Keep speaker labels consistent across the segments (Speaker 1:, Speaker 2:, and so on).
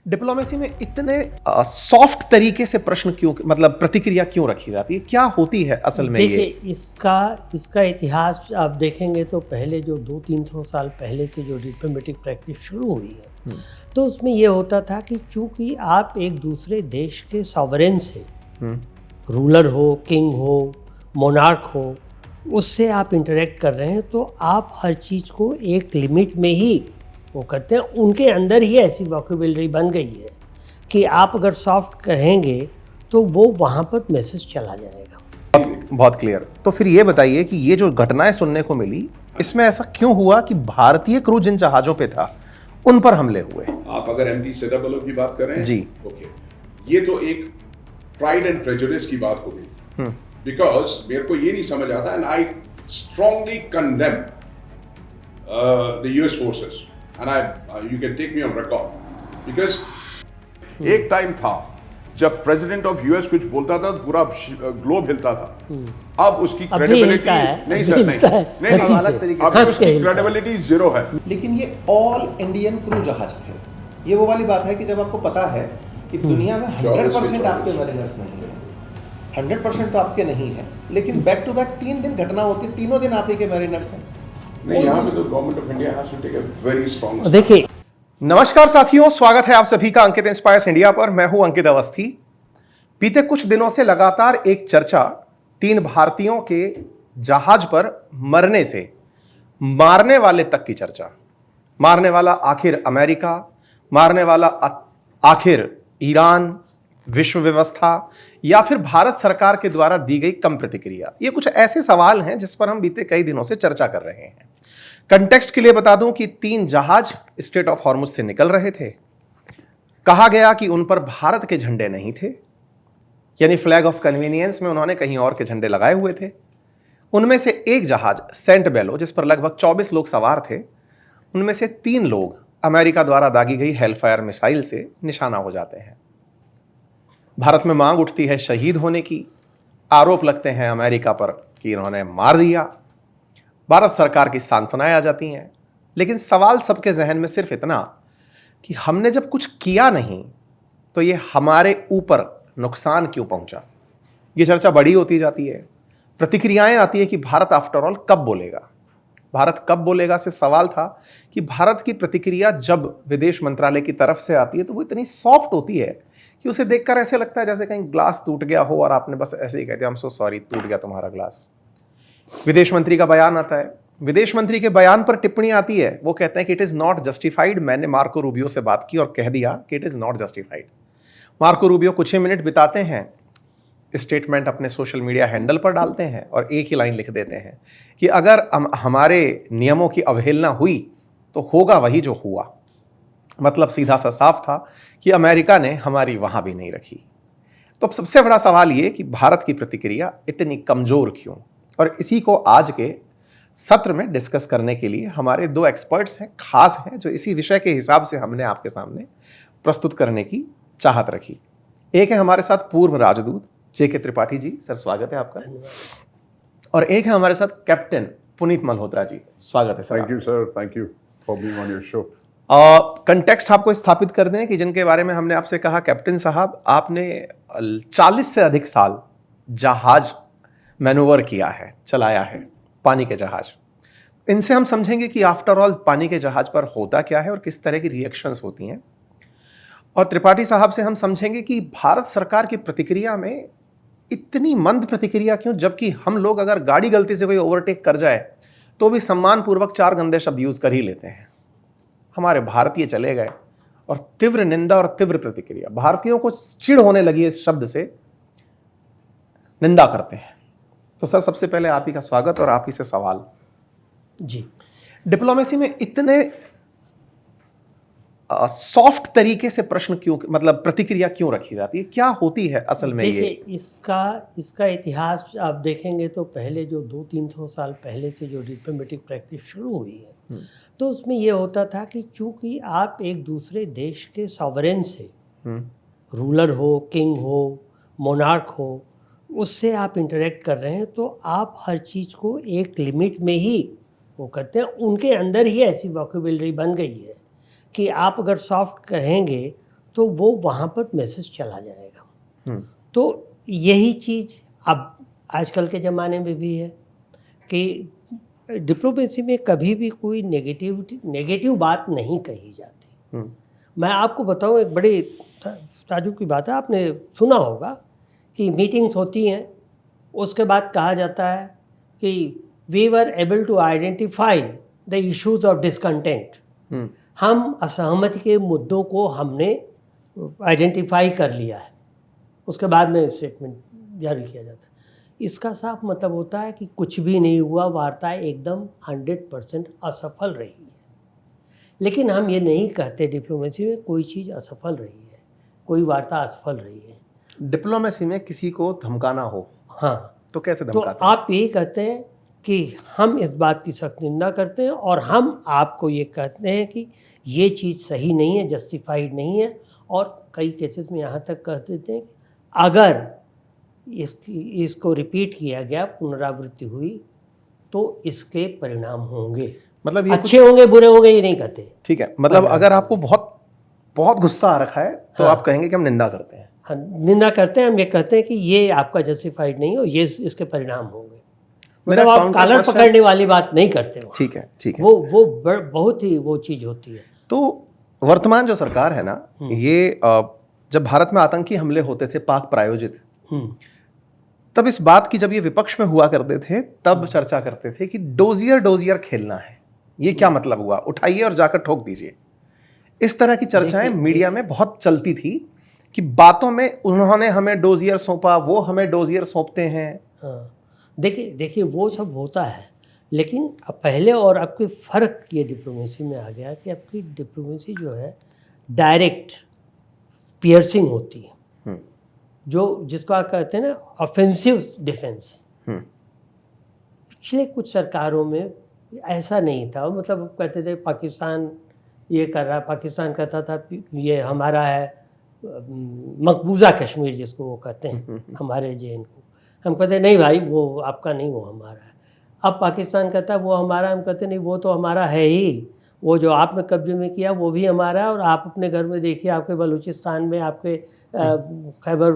Speaker 1: Diplomacy में इतने soft तरीके से प्रश्न क्यों, मतलब प्रतिक्रिया क्यों रखी जाती है? क्या होती है असल में?
Speaker 2: देखिए,
Speaker 1: ये
Speaker 2: इसका इतिहास आप देखेंगे तो पहले जो 200-300 साल पहले से जो डिप्लोमेटिक प्रैक्टिस शुरू हुई है, तो उसमें ये होता था कि चूंकि आप एक दूसरे देश के सॉवरेन से, रूलर हो, किंग हो, मोनार्क हो, उससे आप इंटरेक्ट कर रहे हैं, तो आप हर चीज़ को एक लिमिट में ही वो करते हैं। उनके अंदर ही ऐसी वोकेबलरी बन गई है कि आप अगर सॉफ्ट कहेंगे तो वो वहाँ पर मैसेज चला जाएगा।
Speaker 1: बहुत क्लियर। तो फिर ये बताइए कि ये जो घटनाएं सुनने को मिली, इसमें ऐसा क्यों हुआ कि भारतीय क्रू जिन जहाजों पे था उन पर हमले हुए?
Speaker 3: आप अगर एमडी सिदाबलो की बात कर रहे हैं
Speaker 1: जी,
Speaker 3: ओके, ये तो एक प्राइड एंड प्रेजुडिस की बात हो गई, बिकॉज मेरे को ये नहीं समझ आता, and I strongly condemn the US forces, and I you can take me on record, because एक टाइम था जब प्रेसिडेंट ऑफ यूएस कुछ बोलता था तो पूरा ग्लोब हिलता था। अब उसकी क्रेडिबिलिटी नहीं सर, नहीं
Speaker 1: अलग तरीके
Speaker 3: अब उसकी क्रेडिबिलिटी जीरो है।
Speaker 1: लेकिन ये ऑल इंडियन क्रू जहाज थे। ये वो वाली बात है कि जब आपको पता है कि दुनिया में 100% आपके मरीनर्स नहीं है, 100% तो आपके नहीं है, लेकिन बैक टू बैक 3 दिन घटना होती है, तीनों दिन आप ही के मरीनर्स हैं।
Speaker 3: नहीं, यहाँ पे तो government of India has to take a very strong.
Speaker 2: देखिए,
Speaker 1: नमस्कार साथियों, स्वागत है आप सभी का अंकित इंस्पायर्स इंडिया पर। मैं हूं अंकित अवस्थी। बीते कुछ दिनों से लगातार एक चर्चा 3 भारतीयों के जहाज पर मरने से मारने वाले तक की चर्चा। मारने वाला आखिर अमेरिका, मारने वाला आखिर ईरान, विश्व व्यवस्था, या फिर भारत सरकार के द्वारा दी गई कम प्रतिक्रिया। ये कुछ ऐसे सवाल हैं जिस पर हम बीते कई दिनों से चर्चा कर रहे हैं। कंटेक्स्ट के लिए बता दूं कि 3 जहाज स्ट्रेट ऑफ हॉर्मुज से निकल रहे थे। कहा गया कि उन पर भारत के झंडे नहीं थे, यानी फ्लैग ऑफ कन्वीनियंस में उन्होंने कहीं और के झंडे लगाए हुए थे। उनमें से एक जहाज सेंट बेलो, जिस पर लगभग 24 लोग सवार थे, उनमें से 3 लोग अमेरिका द्वारा दागी गई हेलफायर मिसाइल से निशाना हो जाते हैं। भारत में मांग उठती है शहीद होने की। आरोप लगते हैं अमेरिका पर कि इन्होंने मार दिया। भारत सरकार की सांत्वनाएं आ जाती हैं, लेकिन सवाल सबके जहन में सिर्फ इतना कि हमने जब कुछ किया नहीं तो ये हमारे ऊपर नुकसान क्यों पहुंचा। ये चर्चा बड़ी होती जाती है, प्रतिक्रियाएं आती है कि भारत आफ्टर ऑल कब बोलेगा। भारत कब बोलेगा से सवाल था कि भारत की प्रतिक्रिया जब विदेश मंत्रालय की तरफ से आती है तो वो इतनी सॉफ्ट होती है कि उसे देखकर ऐसे लगता है जैसे कहीं ग्लास टूट गया हो और आपने बस ऐसे ही कहते हैं, आई एम सो सॉरी, टूट गया तुम्हारा ग्लास। विदेश मंत्री का बयान आता है, विदेश मंत्री के बयान पर टिप्पणी आती है, वो कहते हैं कि इट इज नॉट जस्टिफाइड। मैंने मार्को रूबियो से बात की और कह दिया कि it is not justified. Marco Rubio कुछ ही मिनट बिताते हैं, स्टेटमेंट अपने सोशल मीडिया हैंडल पर डालते हैं और एक ही लाइन लिख देते हैं कि अगर हमारे नियमों की अवहेलना हुई तो होगा वही जो हुआ। मतलब सीधा सा साफ था कि अमेरिका ने हमारी वहां भी नहीं रखी। तो अब सबसे बड़ा सवाल ये कि भारत की प्रतिक्रिया इतनी कमजोर क्यों, और इसी को आज के सत्र में डिस्कस करने के लिए हमारे 2 एक्सपर्ट्स हैं, खास हैं, जो इसी विषय के हिसाब से हमने आपके सामने प्रस्तुत करने की चाहत रखी। एक है हमारे साथ पूर्व राजदूत जेके त्रिपाठी जी, सर स्वागत है आपका। और एक है हमारे साथ कैप्टन पुनीत मल्होत्रा जी, स्वागत है sir.
Speaker 3: Thank you sir, thank you for being on your show.
Speaker 1: Context आपको स्थापित कर दें कि जिनके बारे में हमने आपसे कहा, कैप्टन साहब, आपने 40 से अधिक साल जहाज मैनूवर किया है, चलाया है, पानी के जहाज। इनसे हम समझेंगे कि आफ्टर ऑल पानी के जहाज पर होता क्या है और किस तरह की रिएक्शंस होती हैं। और त्रिपाठी साहब से हम समझेंगे कि भारत सरकार की प्रतिक्रिया में इतनी मंद प्रतिक्रिया क्यों, जबकि हम लोग अगर गाड़ी गलती से कोई ओवरटेक कर जाए तो भी सम्मानपूर्वक 4 गंदे शब्द यूज कर ही लेते हैं। हमारे भारतीय चले गए और तीव्र निंदा और तीव्र प्रतिक्रिया। भारतीयों को चिढ़ होने लगी इस शब्द से, निंदा करते हैं। तो सर, सबसे पहले आप ही का स्वागत और आप ही से सवाल
Speaker 2: जी,
Speaker 1: डिप्लोमेसी में इतने सॉफ्ट तरीके से प्रश्न क्यों, मतलब प्रतिक्रिया क्यों रखी जाती है? क्या होती है असल में?
Speaker 2: देखिए,
Speaker 1: ये
Speaker 2: इसका इतिहास आप देखेंगे तो पहले जो 200-300 साल पहले से जो डिप्लोमेटिक प्रैक्टिस शुरू हुई है, तो उसमें ये होता था कि चूंकि आप एक दूसरे देश के सॉवरेन से, रूलर हो, किंग हो, मोनार्क हो, उससे आप इंटरेक्ट कर रहे हैं, तो आप हर चीज़ को एक लिमिट में ही वो करते हैं। उनके अंदर ही ऐसी वोकेबलरी बन गई है कि आप अगर सॉफ्ट कहेंगे तो वो वहाँ पर मैसेज चला जाएगा।
Speaker 1: हम्म,
Speaker 2: तो यही चीज़ अब आजकल के ज़माने में भी है कि डिप्लोमेसी में कभी भी कोई नेगेटिव बात नहीं कही जाती।
Speaker 1: हम्म,
Speaker 2: मैं आपको बताऊं, एक बड़ी ताज्जुब की बात है, आपने सुना होगा कि मीटिंग्स होती हैं, उसके बाद कहा जाता है कि we were able to identify the issues of discontent.
Speaker 1: Hmm,
Speaker 2: हम असहमति के मुद्दों को हमने आइडेंटिफाई कर लिया है, उसके बाद में स्टेटमेंट जारी किया जाता है। इसका साफ मतलब होता है कि कुछ भी नहीं हुआ, वार्ता एकदम 100% असफल रही है। लेकिन हम ये नहीं कहते डिप्लोमेसी में कोई चीज़ असफल रही है, कोई वार्ता असफल रही है।
Speaker 1: डिप्लोमेसी में किसी को धमकाना हो
Speaker 2: हाँ,
Speaker 1: तो कैसे
Speaker 2: तो
Speaker 1: धमकाते हैं?
Speaker 2: आप यही कहते हैं कि हम इस बात की सख्त निंदा करते हैं और हम आपको ये कहते हैं कि ये चीज़ सही नहीं है, जस्टिफाइड नहीं है, और कई केसेस में यहाँ तक कह देते हैं कि अगर इसको रिपीट किया गया, पुनरावृत्ति हुई, तो इसके परिणाम होंगे,
Speaker 1: मतलब ये
Speaker 2: अच्छे होंगे बुरे होंगे ये नहीं कहते।
Speaker 1: ठीक है, मतलब अगर आपको बहुत बहुत गुस्सा आ रखा है तो
Speaker 2: हाँ।
Speaker 1: आप कहेंगे कि हम निंदा करते हैं।
Speaker 2: हाँ, निंदा करते हैं, हम ये कहते हैं कि ये आपका जस्टिफाइड नहीं हो, ये इसके परिणाम होंगे।
Speaker 1: मेरा
Speaker 2: मतलब आप
Speaker 1: counter
Speaker 2: कॉलर
Speaker 1: question-
Speaker 2: पकड़ने वाली बात नहीं करते हो।
Speaker 1: ठीक है, ठीक है।
Speaker 2: वो बहुत ही वो चीज़ होती है।
Speaker 1: तो वर्तमान जो सरकार है ना, ये जब भारत में आतंकी हमले होते थे पाक प्रायोजित, तब इस बात की, जब ये विपक्ष में हुआ करते थे तब चर्चा करते थे कि डोजियर खेलना है। ये क्या मतलब हुआ, उठाइए और जाकर ठोक दीजिए। इस तरह की चर्चाएं मीडिया में बहुत चलती थी कि बातों में उन्होंने हमें डोजियर सौंपा, वो हमें डोजियर सौंपते हैं।
Speaker 2: हाँ, देखिए वो सब होता है, लेकिन अब पहले और अब के फ़र्क ये डिप्लोमेसी में आ गया कि आपकी डिप्लोमेसी जो है डायरेक्ट पियर्सिंग होती है, जो जिसको आप कहते हैं ना ऑफेंसिव डिफेंस। पिछले कुछ सरकारों में ऐसा नहीं था, मतलब कहते थे पाकिस्तान ये कर रहा, पाकिस्तान कहता था ये हमारा है, मकबूजा कश्मीर जिसको वो कहते हैं, हमारे JN को। हम कहते नहीं भाई वो आपका नहीं, वो हमारा है। अब पाकिस्तान कहता है वो हमारा, हम कहते नहीं वो तो हमारा है ही, वो जो आपने कब्जे में किया वो भी हमारा है। और आप अपने घर में देखिए, आपके बलूचिस्तान में, आपके खैबर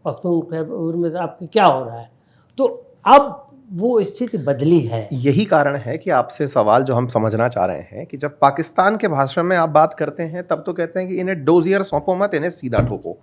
Speaker 2: पख्तूनख्वा में आपके क्या हो रहा है। तो अब वो स्थिति बदली है।
Speaker 1: यही कारण है कि आपसे सवाल जो हम समझना चाह रहे हैं कि जब पाकिस्तान के भाषा में आप बात करते हैं तब तो कहते हैं कि इन्हें डोजियर सौंपो मत, इन्हें सीधा ठोको।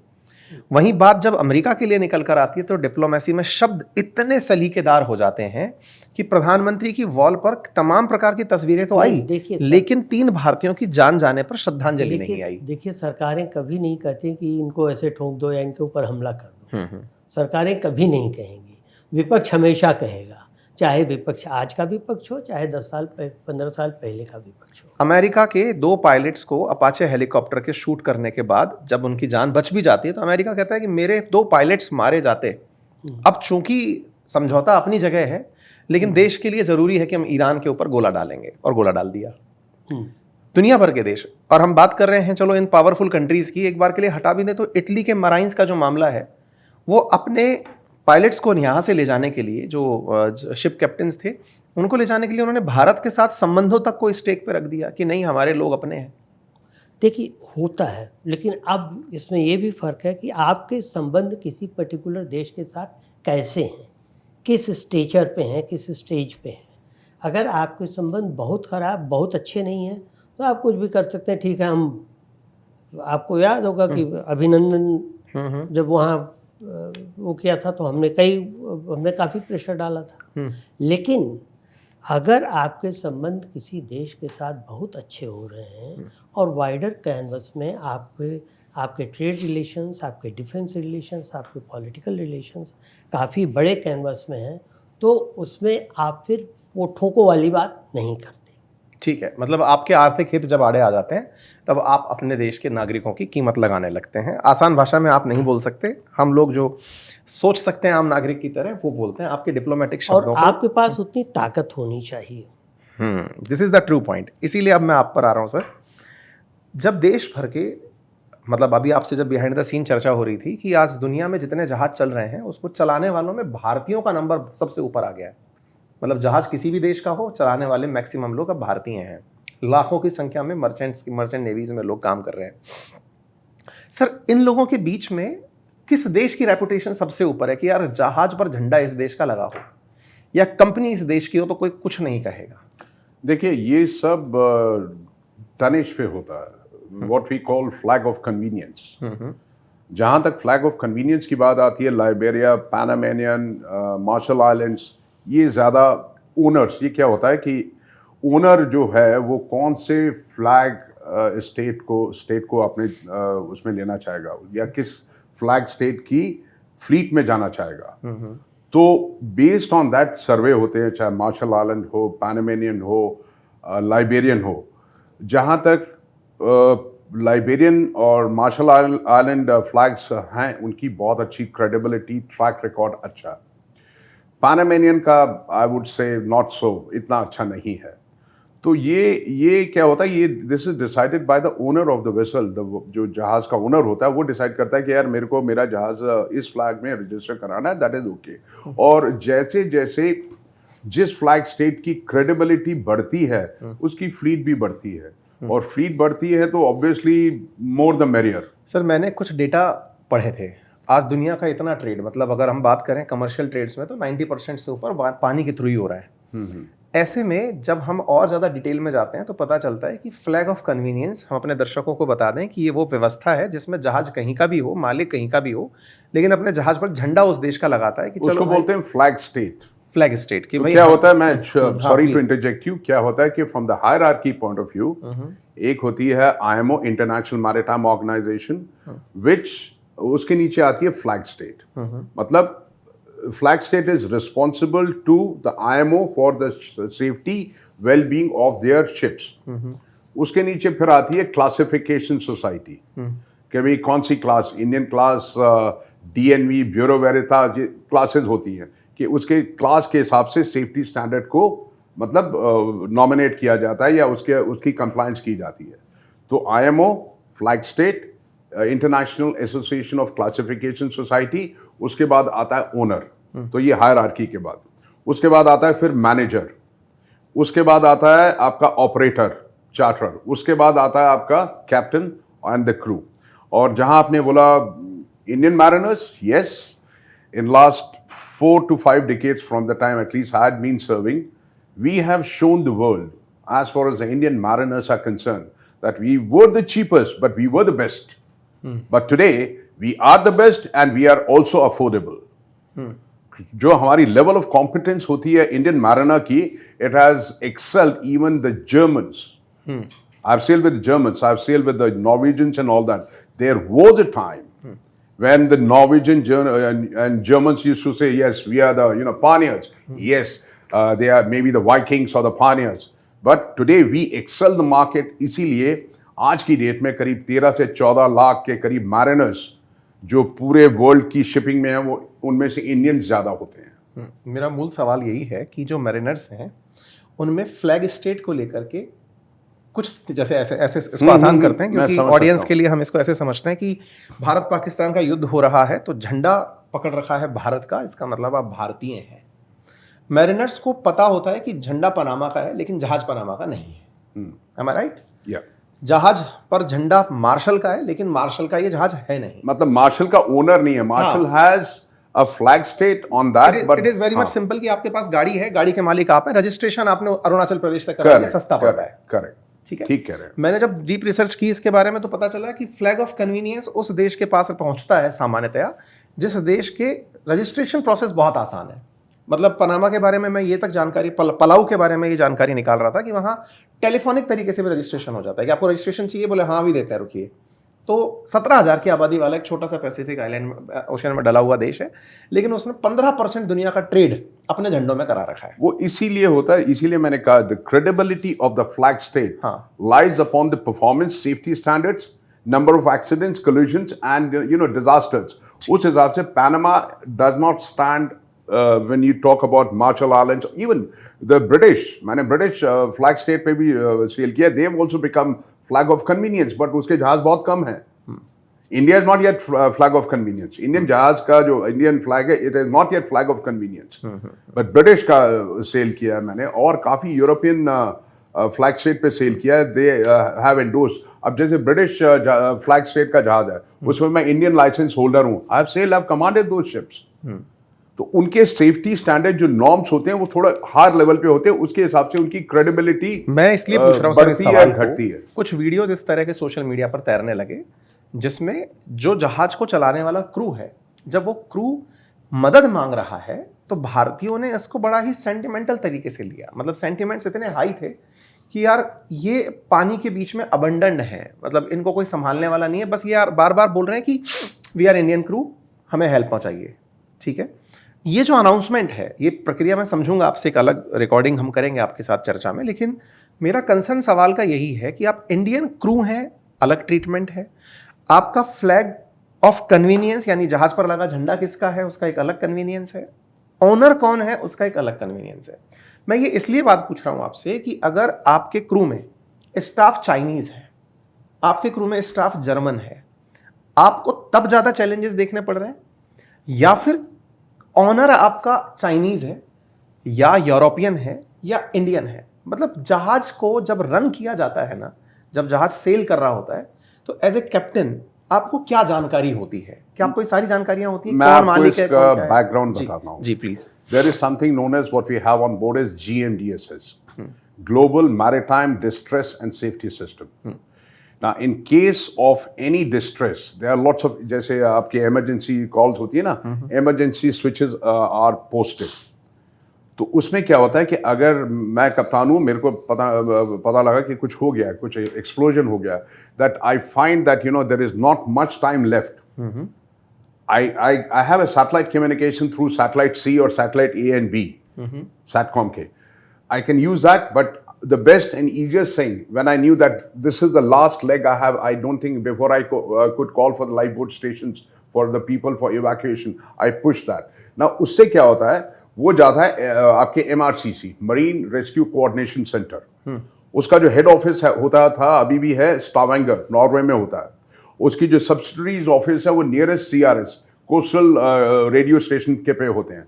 Speaker 1: वहीं बात जब अमेरिका के लिए निकल कर आती है तो डिप्लोमेसी में शब्द इतने सलीकेदार हो जाते हैं कि प्रधानमंत्री की वॉल पर तमाम प्रकार की तस्वीरें तो आई, लेकिन 3 भारतीयों की जान जाने पर श्रद्धांजलि नहीं आई।
Speaker 2: देखिए सरकारें कभी नहीं कहती कि इनको ऐसे ठोक दो या इनके ऊपर हमला कर दो। सरकारें कभी नहीं कहेंगी, विपक्ष हमेशा कहेगा, चाहे विपक्ष आज का विपक्ष हो, चाहे 10 साल 15 साल पहले का विपक्ष हो।
Speaker 1: अमेरिका के 2 पायलट्स को अपाचे हेलीकॉप्टर के शूट करने के बाद जब उनकी जान बच भी जाती है तो अमेरिका कहता है कि मेरे 2 पायलट्स मारे जाते। अब चूंकि समझौता अपनी जगह है, लेकिन देश के लिए जरूरी है कि हम ईरान के ऊपर गोला डालेंगे, और गोला डाल दिया। दुनिया भर के देश, और हम बात कर रहे हैं चलो इन पावरफुल कंट्रीज की, एक बार के लिए हटा भी दें तो इटली के मराइन्स का जो मामला है, वो अपने पायलट्स को यहाँ से ले जाने के लिए, जो शिप कैप्टन्स थे उनको ले जाने के लिए उन्होंने भारत के साथ संबंधों तक को स्टेक पे रख दिया कि नहीं हमारे लोग अपने हैं।
Speaker 2: देखिए होता है, लेकिन अब इसमें ये भी फ़र्क है कि आपके संबंध किसी पर्टिकुलर देश के साथ कैसे हैं, किस स्टेचर पे हैं, किस स्टेज पे हैं। अगर आपके संबंध बहुत ख़राब, बहुत अच्छे नहीं हैं, तो आप कुछ भी कर सकते हैं। ठीक है, हम, आपको याद होगा कि अभिनंदन जब वहाँ वो किया था तो हमने काफ़ी प्रेशर डाला था। लेकिन अगर आपके संबंध किसी देश के साथ बहुत अच्छे हो रहे हैं और वाइडर कैनवस में आपके ट्रेड रिलेशंस, आपके डिफेंस रिलेशंस, आपके पॉलिटिकल रिलेशंस काफ़ी बड़े कैनवस में हैं, तो उसमें आप फिर वो ठोको वाली बात नहीं करते।
Speaker 1: ठीक है, मतलब आपके आर्थिक हित जब आड़े आ जाते हैं तब आप अपने देश के नागरिकों की कीमत लगाने लगते हैं। आसान भाषा में आप नहीं बोल सकते, हम लोग जो सोच सकते हैं आम नागरिक की तरह वो बोलते हैं आपके डिप्लोमेटिक शब्दों
Speaker 2: और आपके पास उतनी ताकत होनी चाहिए।
Speaker 1: This is the true point. इसीलिए अब मैं आप पर आ रहा हूँ सर। जब देश भर के, मतलब अभी आपसे जब बिहाइंड द सीन चर्चा हो रही थी कि आज दुनिया में जितने जहाज चल रहे हैं उसको चलाने वालों में भारतीयों का नंबर सबसे ऊपर आ गया है। मतलब जहाज किसी भी देश का हो, चलाने वाले मैक्सिमम लोग अब भारतीय हैं। लाखों की संख्या में मर्चेंट नेवीज में लोग काम कर रहे हैं। सर, इन लोगों के बीच में किस देश की रेपुटेशन सबसे ऊपर है कि यार जहाज पर झंडा इस देश का लगा हो, या कंपनी इस देश की हो तो कोई कुछ नहीं कहेगा?
Speaker 3: देखिए, ये सब टनेज पे होता है, what we call flag of convenience. जहां तक फ्लैग ऑफ कन्वीनियंस की बात आती है, लाइबेरिया, पैनामेनियन, मार्शल आइलैंड्स, ये ज़्यादा ओनर्स, ये क्या होता है कि ओनर जो है वो कौन से फ्लैग स्टेट को अपने उसमें लेना चाहेगा, या किस फ्लैग स्टेट की फ्लीट में जाना चाहेगा। तो बेस्ड ऑन दैट सर्वे होते हैं, चाहे मार्शल आइलैंड हो, पैनामेनियन हो, लाइबेरियन हो। जहाँ तक लाइबेरियन और मार्शल आइलैंड फ्लैग्स हैं, उनकी बहुत अच्छी क्रेडिबिलिटी, ट्रैक रिकॉर्ड अच्छा है। पैनामेनियन का I would say not so, इतना अच्छा नहीं है। तो ये क्या होता है, ये this is decided by the owner of the vessel. जो जहाज का ओनर होता है वो डिसाइड करता है कि यार मेरे को मेरा जहाज इस फ्लैग में रजिस्टर कराना है, दैट इज ओके। और जैसे जैसे जिस फ्लैग स्टेट की क्रेडिबिलिटी बढ़ती है उसकी फ्लीट भी बढ़ती है, और फ्लीट बढ़ती है तो obviously more the merrier.
Speaker 1: Sir, मैंने कुछ डेटा पढ़े थे। आज दुनिया का इतना ट्रेड, मतलब अगर हम बात करें कमर्शियल ट्रेड्स में, तो 90% से ऊपर पानी के थ्रू ही हो रहा है। ऐसे में जब हम और ज़्यादा डिटेल में जाते हैं तो पता चलता है कि फ्लैग ऑफ कन्वीनियंस, हम अपने दर्शकों को बता दें कि ये वो व्यवस्था है जिसमें जहाज कहीं का भी हो, मालिक कहीं का भी हो, लेकिन अपने जहाज पर झंडा उस देश का लगाता है कि चलो
Speaker 3: उसको बोलते हैं फ्लैग स्टेट।
Speaker 1: फ्लैग स्टेट की
Speaker 3: तो
Speaker 1: भाई
Speaker 3: क्या होता है, मैं sorry to
Speaker 1: please.
Speaker 3: Interject you, क्या होता है कि from the hierarchy point of view, एक होती है IMO, international maritime organisation, which उसके नीचे आती है फ्लैग स्टेट। मतलब flag state is responsible to the IMO for the safety well being of their ships. उसके नीचे फिर आती है क्लासिफिकेशन सोसाइटी, कि भाई कौन सी class, Indian class, DNV, bureau Veritas, classes होती हैं कि उसके क्लास के हिसाब से सेफ्टी स्टैंडर्ड को मतलब नॉमिनेट किया जाता है या उसकी कंप्लायंस की जाती है। तो IMO, flag state, international association of classification society, उसके बाद आता है ओनर। तो ये हायरार्की के बाद, उसके बाद आता है फिर मैनेजर, उसके बाद आता है आपका ऑपरेटर, चार्टर, उसके बाद आता है आपका कैप्टन एंड द क्रू। और जहां आपने बोला Indian mariners, yes, in last 4 to 5 decades from the time at least I had been serving, we have shown the world, as far as the Indian mariners are concerned, that we were the cheapest, but we were the best. But today, we are the best and we are also affordable. जो हमारी level of competence होती है Indian mariner की, it has excelled even the Germans. I've sailed with the Germans, I've sailed with the Norwegians and all that. There was a time when the Norwegian and Germans used to say, yes, we are the pioneers. Yes, they are maybe the Vikings or the pioneers. But today we excel the market. इसीलिए आज की date में करीब 13 से 14 लाख के करीब mariners जो पूरे वर्ल्ड की शिपिंग में हैं, वो उनमें से इंडियंस ज़्यादा होते हैं।
Speaker 1: मेरा मूल सवाल यही है कि जो मैरिनर्स हैं उनमें फ्लैग स्टेट को लेकर के कुछ, जैसे ऐसे इसको आसान करते हैं क्योंकि ऑडियंस के लिए हम इसको ऐसे समझते हैं कि भारत पाकिस्तान का युद्ध हो रहा है तो झंडा पकड़ रखा है भारत का, इसका मतलब आप भारतीय हैं। मैरिनर्स को पता होता है कि झंडा पनामा का है लेकिन जहाज पनामा का नहीं है। Am I right? जहाज पर झंडा मार्शल का है लेकिन मार्शल का ये जहाज है नहीं,
Speaker 3: मतलब मार्शल का ओनर नहीं है, Marshall has a flag state on that, but
Speaker 1: it is very much simple कि आपके पास गाड़ी है, गाड़ी के मालिक आप हैं, रजिस्ट्रेशन आपने अरुणाचल प्रदेश से कराया, सस्ता पड़ता है।
Speaker 3: करेक्ट,
Speaker 1: ठीक है,
Speaker 3: ठीक कह रहे हैं।
Speaker 1: मैंने जब डीप रिसर्च की इसके बारे में तो पता चला कि फ्लैग ऑफ कन्वीनियंस उस देश के पास पहुंचता है सामान्यतया जिस देश के रजिस्ट्रेशन प्रोसेस बहुत आसान है। मतलब पनामा के बारे में मैं ये तक जानकारी, पलाऊ के बारे में ये जानकारी निकाल रहा था कि वहाँ टेलीफोनिक तरीके से भी रजिस्ट्रेशन हो जाता है कि आपको रजिस्ट्रेशन चाहिए, बोले हाँ भी देते हैं, रुकिए। तो 17,000 की आबादी वाला एक छोटा सा पैसिफिक आइलैंड ओशियन में डला हुआ देश है, लेकिन उसने 15% दुनिया का ट्रेड अपने झंडों में करा रखा है।
Speaker 3: वो इसीलिए होता है, इसीलिए मैंने कहा the credibility of the flag state lies upon the performance, safety standards, number of accidents, collisions and disasters. उस हिसाब से Panama does not stand when you talk about Marshall Islands, even the British, मैंने British flag state पे भी cell किया, they have also become flag of convenience, but उसके जहाज बहुत कम हैं। India is not yet flag of convenience. Indian जहाज का जो Indian flag है, it is not yet flag of convenience. But British का सेल किया है मैंने, और काफ़ी यूरोपियन फ्लैग स्टेट पे सेल किया है, दे हैव एंडोर्स्ड। अब जैसे ब्रिटिश फ्लैग स्टेट का जहाज है, उसमें मैं इंडियन लाइसेंस होल्डर हूँ, I have commanded those ships. तो उनके सेफ्टी स्टैंडर्ड जो नॉर्म्स होते हैं वो थोड़ा हायर लेवल पे होते हैं, उसके हिसाब से उनकी क्रेडिबिलिटी
Speaker 1: मैं इसलिए पूछ रहा हूँ सर इस
Speaker 3: बढ़ती है
Speaker 1: सवाल
Speaker 3: और घटती
Speaker 1: को।
Speaker 3: है।
Speaker 1: कुछ वीडियोस इस तरह के सोशल मीडिया पर तैरने लगे जिसमें जो जहाज को चलाने वाला क्रू है, जब वो क्रू मदद मांग रहा है तो भारतीयों ने इसको बड़ा ही सेंटिमेंटल तरीके से लिया। मतलब सेंटिमेंट्स इतने हाई थे कि यार ये पानी के बीच में अबंडन है, मतलब इनको कोई संभालने वाला नहीं है, बस ये यार बार बार बोल रहे हैं कि वी आर इंडियन क्रू, हमें हेल्प पहुंचाइए। ठीक है, ये जो अनाउंसमेंट है, ये प्रक्रिया मैं समझूंगा, आपसे एक अलग रिकॉर्डिंग हम करेंगे आपके साथ चर्चा में, लेकिन मेरा कंसर्न सवाल का यही है कि आप इंडियन क्रू हैं, अलग ट्रीटमेंट है, आपका फ्लैग ऑफ कन्वीनियंस यानी जहाज पर लगा झंडा किसका है उसका एक अलग कन्वीनियंस है, ऑनर कौन है उसका एक अलग कन्वीनियंस है। मैं ये इसलिए बात पूछ रहा हूं आपसे कि अगर आपके क्रू में स्टाफ चाइनीज है, आपके क्रू में स्टाफ जर्मन है, आपको तब ज्यादा चैलेंजेस देखने पड़ रहे हैं, या फिर ऑनर आपका चाइनीज है या यूरोपियन है या इंडियन है? मतलब जहाज को जब रन किया जाता है ना, जब जहाज सेल कर रहा होता है, तो एज ए कैप्टन आपको क्या जानकारी होती है? क्या आपको ये सारी जानकारियां होती हैं?
Speaker 3: मैं
Speaker 1: कौन
Speaker 3: आपको
Speaker 1: मालिक है,
Speaker 3: इसका
Speaker 1: कौन क्या है?
Speaker 3: बैकग्राउंड
Speaker 1: जी,
Speaker 3: बताता हूँ।
Speaker 1: जी please.
Speaker 3: There is something known as what we have on board as GMDSS, Global Maritime Distress and Safety System. Now, in case of any distress, there are lots of, जैसे आपके emergency calls होती है ना, emergency switches are posted. तो उसमें क्या होता है कि अगर मैं कप्तान हूँ, मेरे को पता लगा कि कुछ हो गया, कुछ एक्सप्लोजन हो गया, that I find that there is not much time left. I have a satellite communication through satellite C or satellite A and B, Satcom K. I can use that, but the best and easiest thing, when I knew that this is the last leg I have, I don't think before I could call for the lifeboat stations for the people for evacuation, I pushed that. Now, उससे क्या होता है, वो जाता है आपके MRCC, Marine Rescue Coordination Center. उसका जो हेड ऑफिस होता था, अभी भी है, स्टावेंगर, नॉर्वे में होता है। उसकी जो सब्सिडरीज ऑफिस है वो nearest CRS, coastal radio station के पे होते हैं।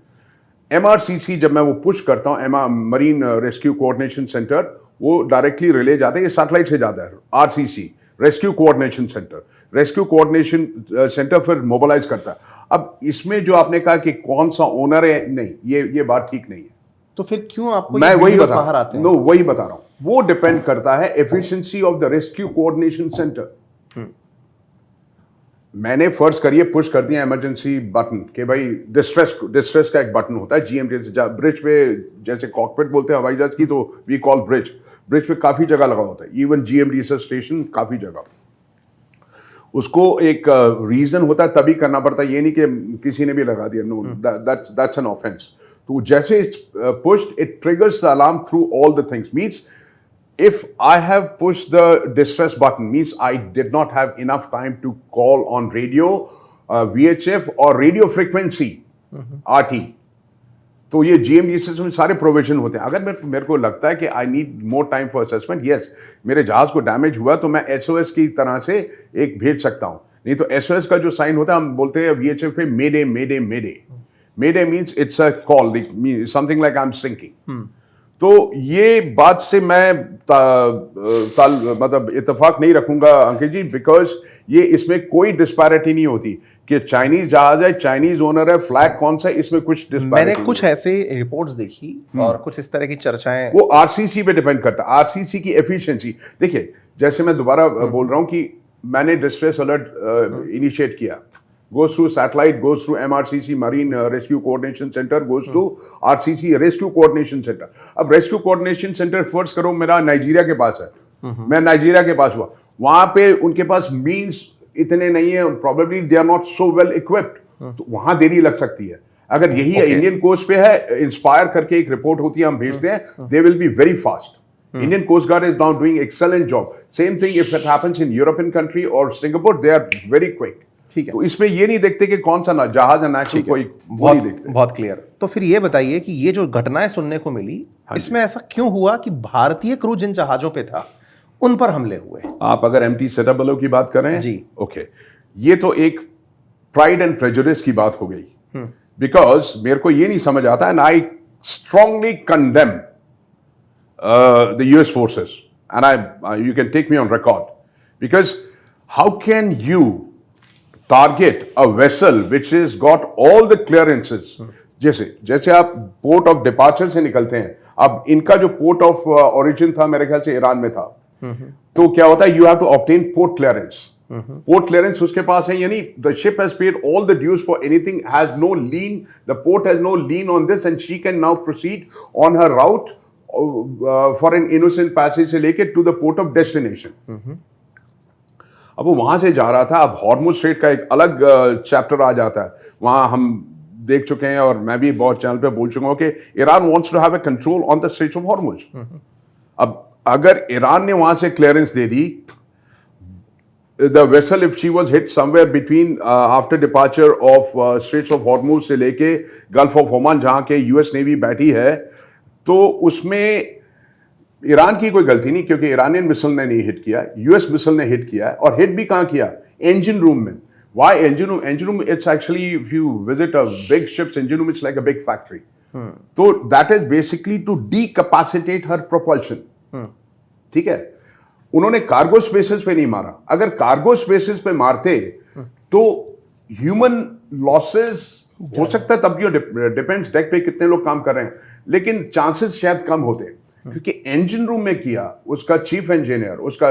Speaker 3: MRCC जब मैं वो पुश करता हूँ, मरीन रेस्क्यू कोऑर्डिनेशन सेंटर, वो डायरेक्टली रिले जाता है, ये सैटेलाइट से जाता है। RCC, rescue coordination centre, rescue coordination centre फिर मोबिलाइज करता है। अब इसमें जो आपने कहा कि कौन सा ओनर है, नहीं, ये बात ठीक नहीं है।
Speaker 1: तो फिर क्यों आपको
Speaker 3: मैं
Speaker 1: ये
Speaker 3: वही
Speaker 1: वीडियोस
Speaker 3: बता
Speaker 1: बाहर आते हैं?
Speaker 3: वही बता रहा हूँ, वो डिपेंड करता है efficiency of the rescue coordination centre. मैंने फर्स्ट करिए पुश कर दिया इमरजेंसी बटन कि भाई डिस्ट्रेस का एक बटन होता है GMDSS, ब्रिज पे जैसे कॉकपिट बोलते हैं हवाई जहाज की, तो वी कॉल ब्रिज पे काफी जगह लगा होता है, इवन GMDSS स्टेशन काफी जगह। उसको एक रीजन होता है, तभी करना पड़ता है, ये नहीं कि किसी ने भी लगा दिया, नो, दैट्स एन ऑफेंस। तो जैसे pushed, it triggers the alarm through all the things. Means if I have pushed the distress button, means I did not have enough time to call on radio, VHF or radio frequency, RT. तो ये GMDSS में सारे provision होते हैं। अगर मेरे को लगता है कि I need more time for assessment, yes, मेरे जहाज को डैमेज हुआ तो मैं SOS की तरह से एक भेज सकता हूँ। नहीं तो SOS का जो साइन होता है, हम बोलते हैं VHF पे mayday mayday mayday. Mayday means it's a call, something like I am sinking. तो ये बात से मैं मतलब इत्तेफाक नहीं रखूंगा अंकित जी, बिकॉज ये इसमें कोई डिस्पैरिटी नहीं होती कि चाइनीज जहाज है, चाइनीज ओनर है, फ्लैग कौन सा है, इसमें कुछ डिस्पैरिटी।
Speaker 1: मैंने कुछ ऐसे रिपोर्ट्स देखी और कुछ इस तरह की चर्चाएं,
Speaker 3: वो RCC पे डिपेंड करता है, RCC की एफिशिएंसी। देखिए, जैसे मैं दोबारा बोल रहा हूं कि मैंने डिस्ट्रेस अलर्ट इनिशिएट किया, goes through satellite, goes through MRCC, Marine Rescue Coordination Center, goes to RCC, Rescue Coordination Center. अब Rescue Coordination Center फर्स्ट करो मेरा नाइजीरिया के पास है, मैं नाइजीरिया के पास हुआ, वहां पे उनके पास मीन्स इतने नहीं है, probably they are not so well equipped, तो वहां देरी लग सकती है। अगर यही इंडियन कोस्ट पे है, इंस्पायर करके एक रिपोर्ट होती है, हम भेजते हैं, they will be very fast. Indian Coast Guard is now doing excellent job. Same thing if it happens in European country or Singapore, they are very quick.
Speaker 1: ठीक है,
Speaker 3: तो इसमें ये नहीं देखते कि कौन सा ना जहाज है, नेशनल कोई, वो नहीं देखते।
Speaker 1: बहुत क्लियर। तो फिर ये बताइए कि ये जो घटनाएं सुनने को मिली, इसमें ऐसा क्यों हुआ कि भारतीय क्रू जिन जहाजों पे था उन पर हमले हुए?
Speaker 3: आप अगर MT सेटाबलो की बात कर रहे हैं
Speaker 1: जी,
Speaker 3: ओके, ये तो एक प्राइड एंड प्रेजुडिस की बात हो गई, बिकॉज मेरे को ये नहीं समझ आता, and I strongly condemn the US forces, and you can take me on record, because how can you target a vessel which has got all the clearances? जैसे आप पोर्ट ऑफ डिपार्चर से निकलते हैं, अब इनका जो पोर्ट ऑफ ओरिजिन था मेरे ख्याल से ईरान में था, तो क्या होता है, you have to obtain port clearance. Port clearance उसके पास है, यानी the ship has paid all the dues for anything, has no lien, the port has no lien on this, and she can now proceed on her route for an innocent passage से लेके to the port of destination. अब वो वहां से जा रहा था. अब हॉर्मुज स्ट्रेट का एक अलग चैप्टर आ जाता है. वहां हम देख चुके हैं, और मैं भी बहुत चैनल पे बोल चुका हूं कि Iran wants to have a control on the straits of Hormuz. अब अगर ईरान ने वहां से क्लियरेंस दे दी, the vessel if she was hit somewhere between after departure of straits of Hormuz से लेके गल्फ ऑफ ओमान जहां के यूएस नेवी बैठी है, तो उसमें ईरान की कोई गलती नहीं, क्योंकि ईरानियन मिसाइल ने नहीं हिट किया, यूएस मिसाइल ने हिट किया है. और हिट भी कहां किया? इंजन रूम में. Why engine room? Engine room, it's actually, if you visit a big ship's engine room, it's like a big factory. So that is basically to decapacitate her propulsion. ठीक है. उन्होंने cargo spaces पे नहीं मारा. अगर cargo spaces पे मारते तो ह्यूमन लॉसेस हो सकता है, तब भी डिपेंड्स डेक पे कितने लोग काम कर रहे हैं, लेकिन चांसेस शायद कम होते, क्योंकि इंजन रूम में किया उसका चीफ इंजीनियर, उसका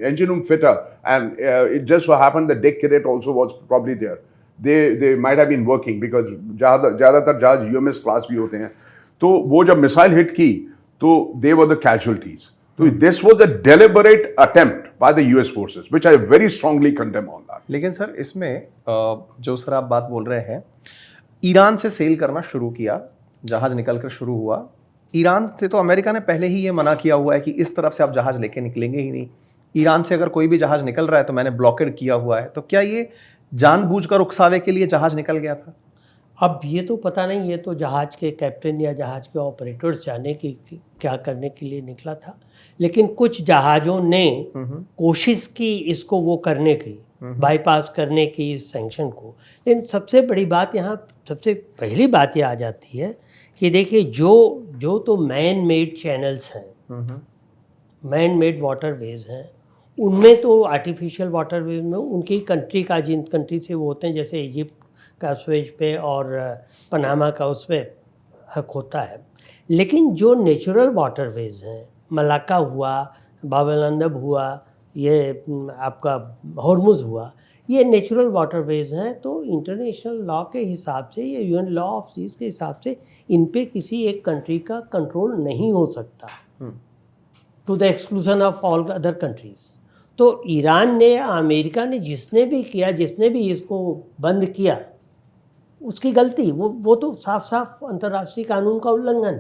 Speaker 3: engine room fitter, and it just so happened the deck cadet also was probably there. They might have been working, because ज्यादातर जहाज यूएमएस क्लास भी होते हैं. तो वो जब मिसाइल हिट की तो दे वर द कैजुअलिटीज. तो this was a deliberate attempt by the US forces, which I very strongly condemn on that.
Speaker 1: लेकिन सर इसमें जो सर आप बात बोल रहे हैं, ईरान से सेल करना शुरू किया, जहाज निकलकर शुरू हुआ. ईरान से तो अमेरिका ने पहले ही ये मना किया हुआ है कि इस तरफ से आप जहाज लेके निकलेंगे ही नहीं. ईरान से अगर कोई भी जहाज निकल रहा है तो मैंने ब्लॉकेड किया हुआ है. तो क्या ये जानबूझकर उकसावे के लिए जहाज निकल गया था?
Speaker 2: अब ये तो पता नहीं, ये तो जहाज के कैप्टन या जहाज के ऑपरेटर्स जाने की क्या करने के लिए निकला था. लेकिन कुछ जहाज़ों ने कोशिश की इसको वो करने की, बाईपास करने की इस सैंक्शन को. लेकिन सबसे बड़ी बात यहाँ, सबसे पहली बात ये आ जाती है कि देखिए जो तो मैन मेड चैनल्स हैं, मैन मेड वाटरवेज हैं, उनमें तो आर्टिफिशियल वाटरवेज में उनकी कंट्री का, जिन कंट्री से वो होते हैं, जैसे इजिप्ट का स्वेज पे और पनामा का उस पर हक होता है. लेकिन जो नेचुरल वाटरवेज हैं, मलाक्का हुआ, बाबलंदब हुआ, ये आपका हॉर्मुज हुआ, ये नेचुरल वाटरवेज हैं. तो इंटरनेशनल लॉ के हिसाब से, ये यूएन लॉ ऑफ सीज के हिसाब से, इन पे किसी एक कंट्री का कंट्रोल नहीं हो सकता, to the exclusion of all other countries. तो ईरान ने, अमेरिका ने, जिसने भी किया, जिसने भी इसको बंद किया, उसकी गलती, वो तो साफ साफ अंतर्राष्ट्रीय कानून का उल्लंघन.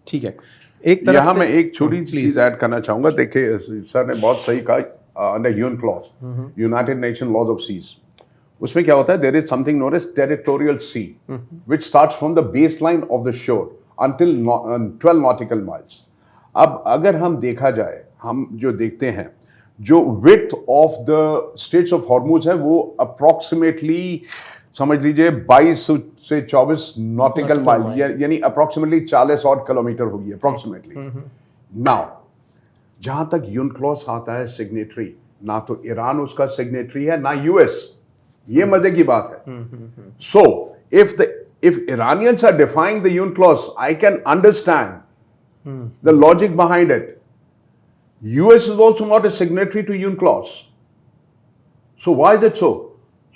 Speaker 1: ठीक है. एक तरफ
Speaker 3: यहाँ मैं एक छोटी चीज ऐड करना चाहूंगा. देखिए सर ने बहुत सही कहा, under UN clause, United Nation laws of seas, उसमें क्या होता है, there is something known as territorial sea, which starts from the base line of the shore until 12 nautical miles. अब अगर हम देखा जाए, हम जो देखते हैं, जो width of the straits of Hormuz है वो अप्रॉक्सीमेटली समझ लीजिए 22 से 24 नॉटिकल माइल, यानी अप्रॉक्सीमेटली 40 और किलोमीटर होगी अप्रॉक्सीमेटली. नाउ जहां तक यूएन क्लॉज आता है सिग्नेटरी, ना तो ईरान उसका सिग्नेटरी है, ना यूएस. ये मजे की बात है. सो if Iranians are defying the UN clause, I can understand the logic behind it. US is also not a signatory to UN clause. So why is it so?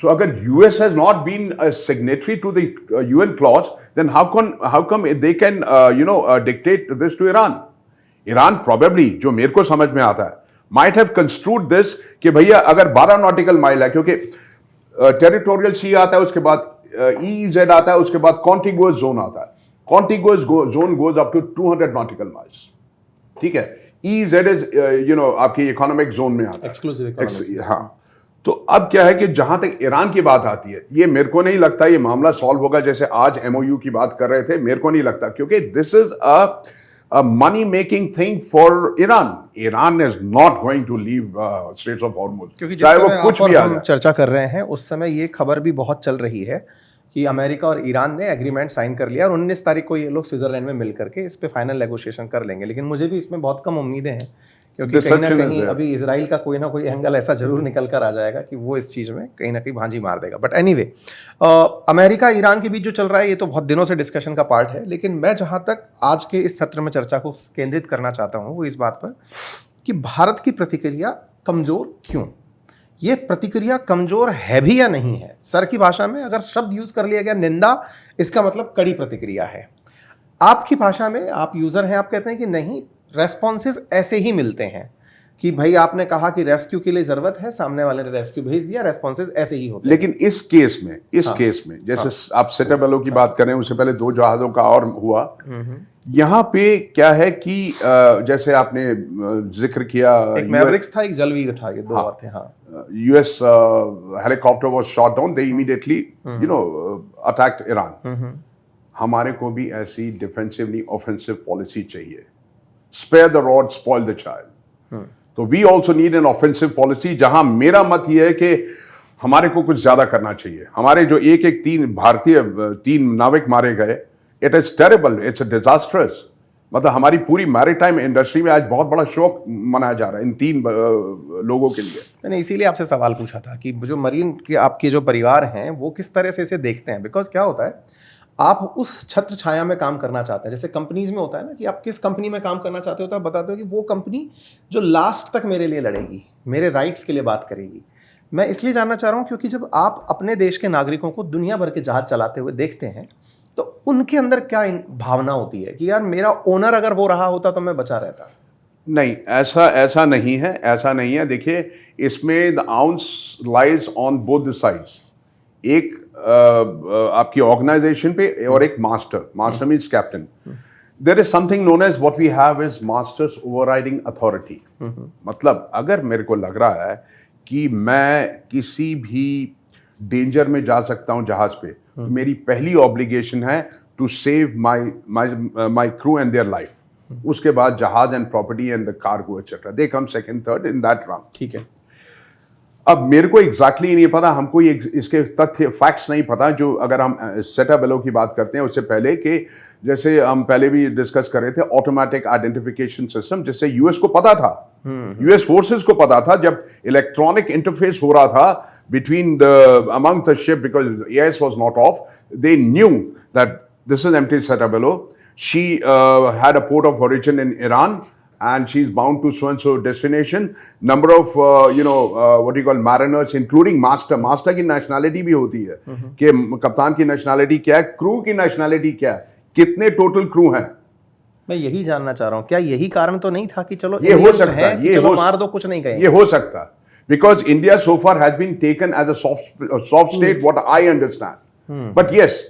Speaker 3: So agar US has not been a signatory to the UN clause, then how come they can dictate this to Iran? Iran probably, जो मेरे को समझ में आता है, might have construed this कि भैया अगर 12 नॉटिकल माइल है, क्योंकि टेरिटोरियल सी आता है, उसके बाद EEZ आता है, उसके बाद कॉन्टिगुअस जोन आता है. Contiguous zone goes up to 200 nautical miles. ठीक है. EEZ इज आपकी इकोनॉमिक जोन में आता है,
Speaker 1: एक्सक्लूसिव इकोनॉमिक.
Speaker 3: हाँ. तो अब क्या है कि जहां तक ईरान की बात आती है, ये मेरे को नहीं लगता ये मामला सॉल्व होगा. जैसे आज MOU की बात कर रहे थे, मेरे को नहीं लगता, क्योंकि this is a money making thing for Iran. Iran is not going to leave Straits of Hormuz.
Speaker 1: क्योंकि जिस समय आप और हम चर्चा कर रहे हैं, उस समय ये खबर भी बहुत चल रही है कि अमेरिका और ईरान ने एग्रीमेंट साइन कर लिया और 19 तारीख को ये लोग स्विट्जरलैंड में मिल करके इस पे फाइनल नेगोशिएशन कर लेंगे। लेकिन मुझे भी इसमें बहुत कम उम्मीदें हैं, क्योंकि कहीं ना कहीं अभी इजराइल का कोई ना कोई एंगल ऐसा जरूर निकल कर आ जाएगा कि वो इस चीज़ में कहीं ना कहीं भांजी मार देगा। बट एनीवे, अमेरिका ईरान के बीच जो चल रहा है ये तो बहुत दिनों से डिस्कशन का पार्ट है। लेकिन मैं जहाँ तक आज के इस सत्र में चर्चा को केंद्रित करना चाहता हूँ वो इस बात पर कि भारत की प्रतिक्रिया कमज़ोर क्यों? ये प्रतिक्रिया कमजोर है भी या नहीं है? सर की भाषा में अगर शब्द यूज कर लिया गया निंदा, इसका मतलब कड़ी प्रतिक्रिया है। आपकी भाषा में, आप यूजर हैं, आप कहते हैं कि नहीं, रेस्पॉन्सेज ऐसे ही मिलते हैं कि भाई आपने कहा कि रेस्क्यू के लिए जरूरत है, सामने वाले ने रेस्क्यू भेज दिया, रेस्पॉन्सेज ऐसे ही होते हैं।
Speaker 3: लेकिन इस केस में जैसे आप सेटअप की बात कर रहे हैं, उससे पहले 2 जहाजों का और हुआ। यहाँ पे क्या है कि जैसे आपने जिक्र किया,
Speaker 1: एक मैवरिक्स था, एक जलवीर था, ये 2 और थे। हाँ,
Speaker 3: US helicopter was shot down, they immediately attacked Iran. हमारे को भी ऐसी डिफेंसिवली ऑफेंसिव पॉलिसी चाहिए। Spare the rod, spoil the child. तो we also need an offensive policy, जहां मेरा मत यह है कि हमारे को कुछ ज्यादा करना चाहिए। हमारे जो एक 3 नाविक मारे गए, it is terrible, it's disasters. मतलब हमारी पूरी मैरीटाइम इंडस्ट्री में आज बहुत बड़ा शौक मनाया जा रहा है इन 3 लोगों के लिए।
Speaker 1: मैंने इसीलिए आपसे सवाल पूछा था कि जो मरीन के आपके जो परिवार हैं वो किस तरह से इसे देखते हैं। बिकॉज क्या होता है, आप उस छत्र छाया में काम करना चाहते हैं, जैसे कंपनीज में होता है ना कि आप किस कंपनी में काम करना चाहते हो, तो आप बताते हो कि वो कंपनी जो लास्ट तक मेरे लिए लड़ेगी, मेरे राइट्स के लिए बात करेगी। मैं इसलिए जानना चाह रहा हूँ क्योंकि जब आप अपने देश के नागरिकों को दुनिया भर के जहाज चलाते हुए देखते हैं तो उनके अंदर क्या भावना होती है कि यार मेरा ओनर अगर वो रहा होता तो मैं बचा रहता।
Speaker 3: नहीं, ऐसा नहीं है, ऐसा नहीं है। देखिए, इसमें the onus lies on both the sides. एक आपकी ऑर्गेनाइजेशन पे और एक master means captain. There is something known as what we have is master's overriding authority. मतलब अगर मेरे को लग रहा है कि मैं किसी भी डेंजर में जा सकता हूं जहाज पे, तो मेरी पहली ऑब्लिगेशन है to save my crew and their life. उसके बाद जहाज and property and the cargo etcetera, they come second third in that rank.
Speaker 1: ठीक है।
Speaker 3: अब मेरे को एग्जैक्टली नहीं पता, हमको ये इसके तथ्य फैक्ट्स नहीं पता, जो अगर हम सेटअप एलो की बात करते हैं उससे पहले कि जैसे हम पहले भी डिस्कस कर रहे थे ऑटोमेटिक आइडेंटिफिकेशन सिस्टम, जिससे यूएस को पता था, यूएस फोर्सेस को पता था, जब इलेक्ट्रॉनिक इंटरफेस हो रहा था between the among the ship, because AS was not off, they knew that this is empty setup एलो। She had a port of origin in Iran and she's bound to so and so destination. Number of what you call mariners, including master की nationality भी होती है कि कप्तान की nationality क्या है, crew की nationality क्या है, कितने total crew हैं।
Speaker 1: मैं यही जानना चाह रहा हूँ, क्या यही कारण तो नहीं था कि चलो
Speaker 3: ये हो सकता है, ये
Speaker 1: चलो मार दो, कुछ नहीं कहेंगे।
Speaker 3: ये हो सकता है because India so far has been taken as a soft state, what I understand. But yes,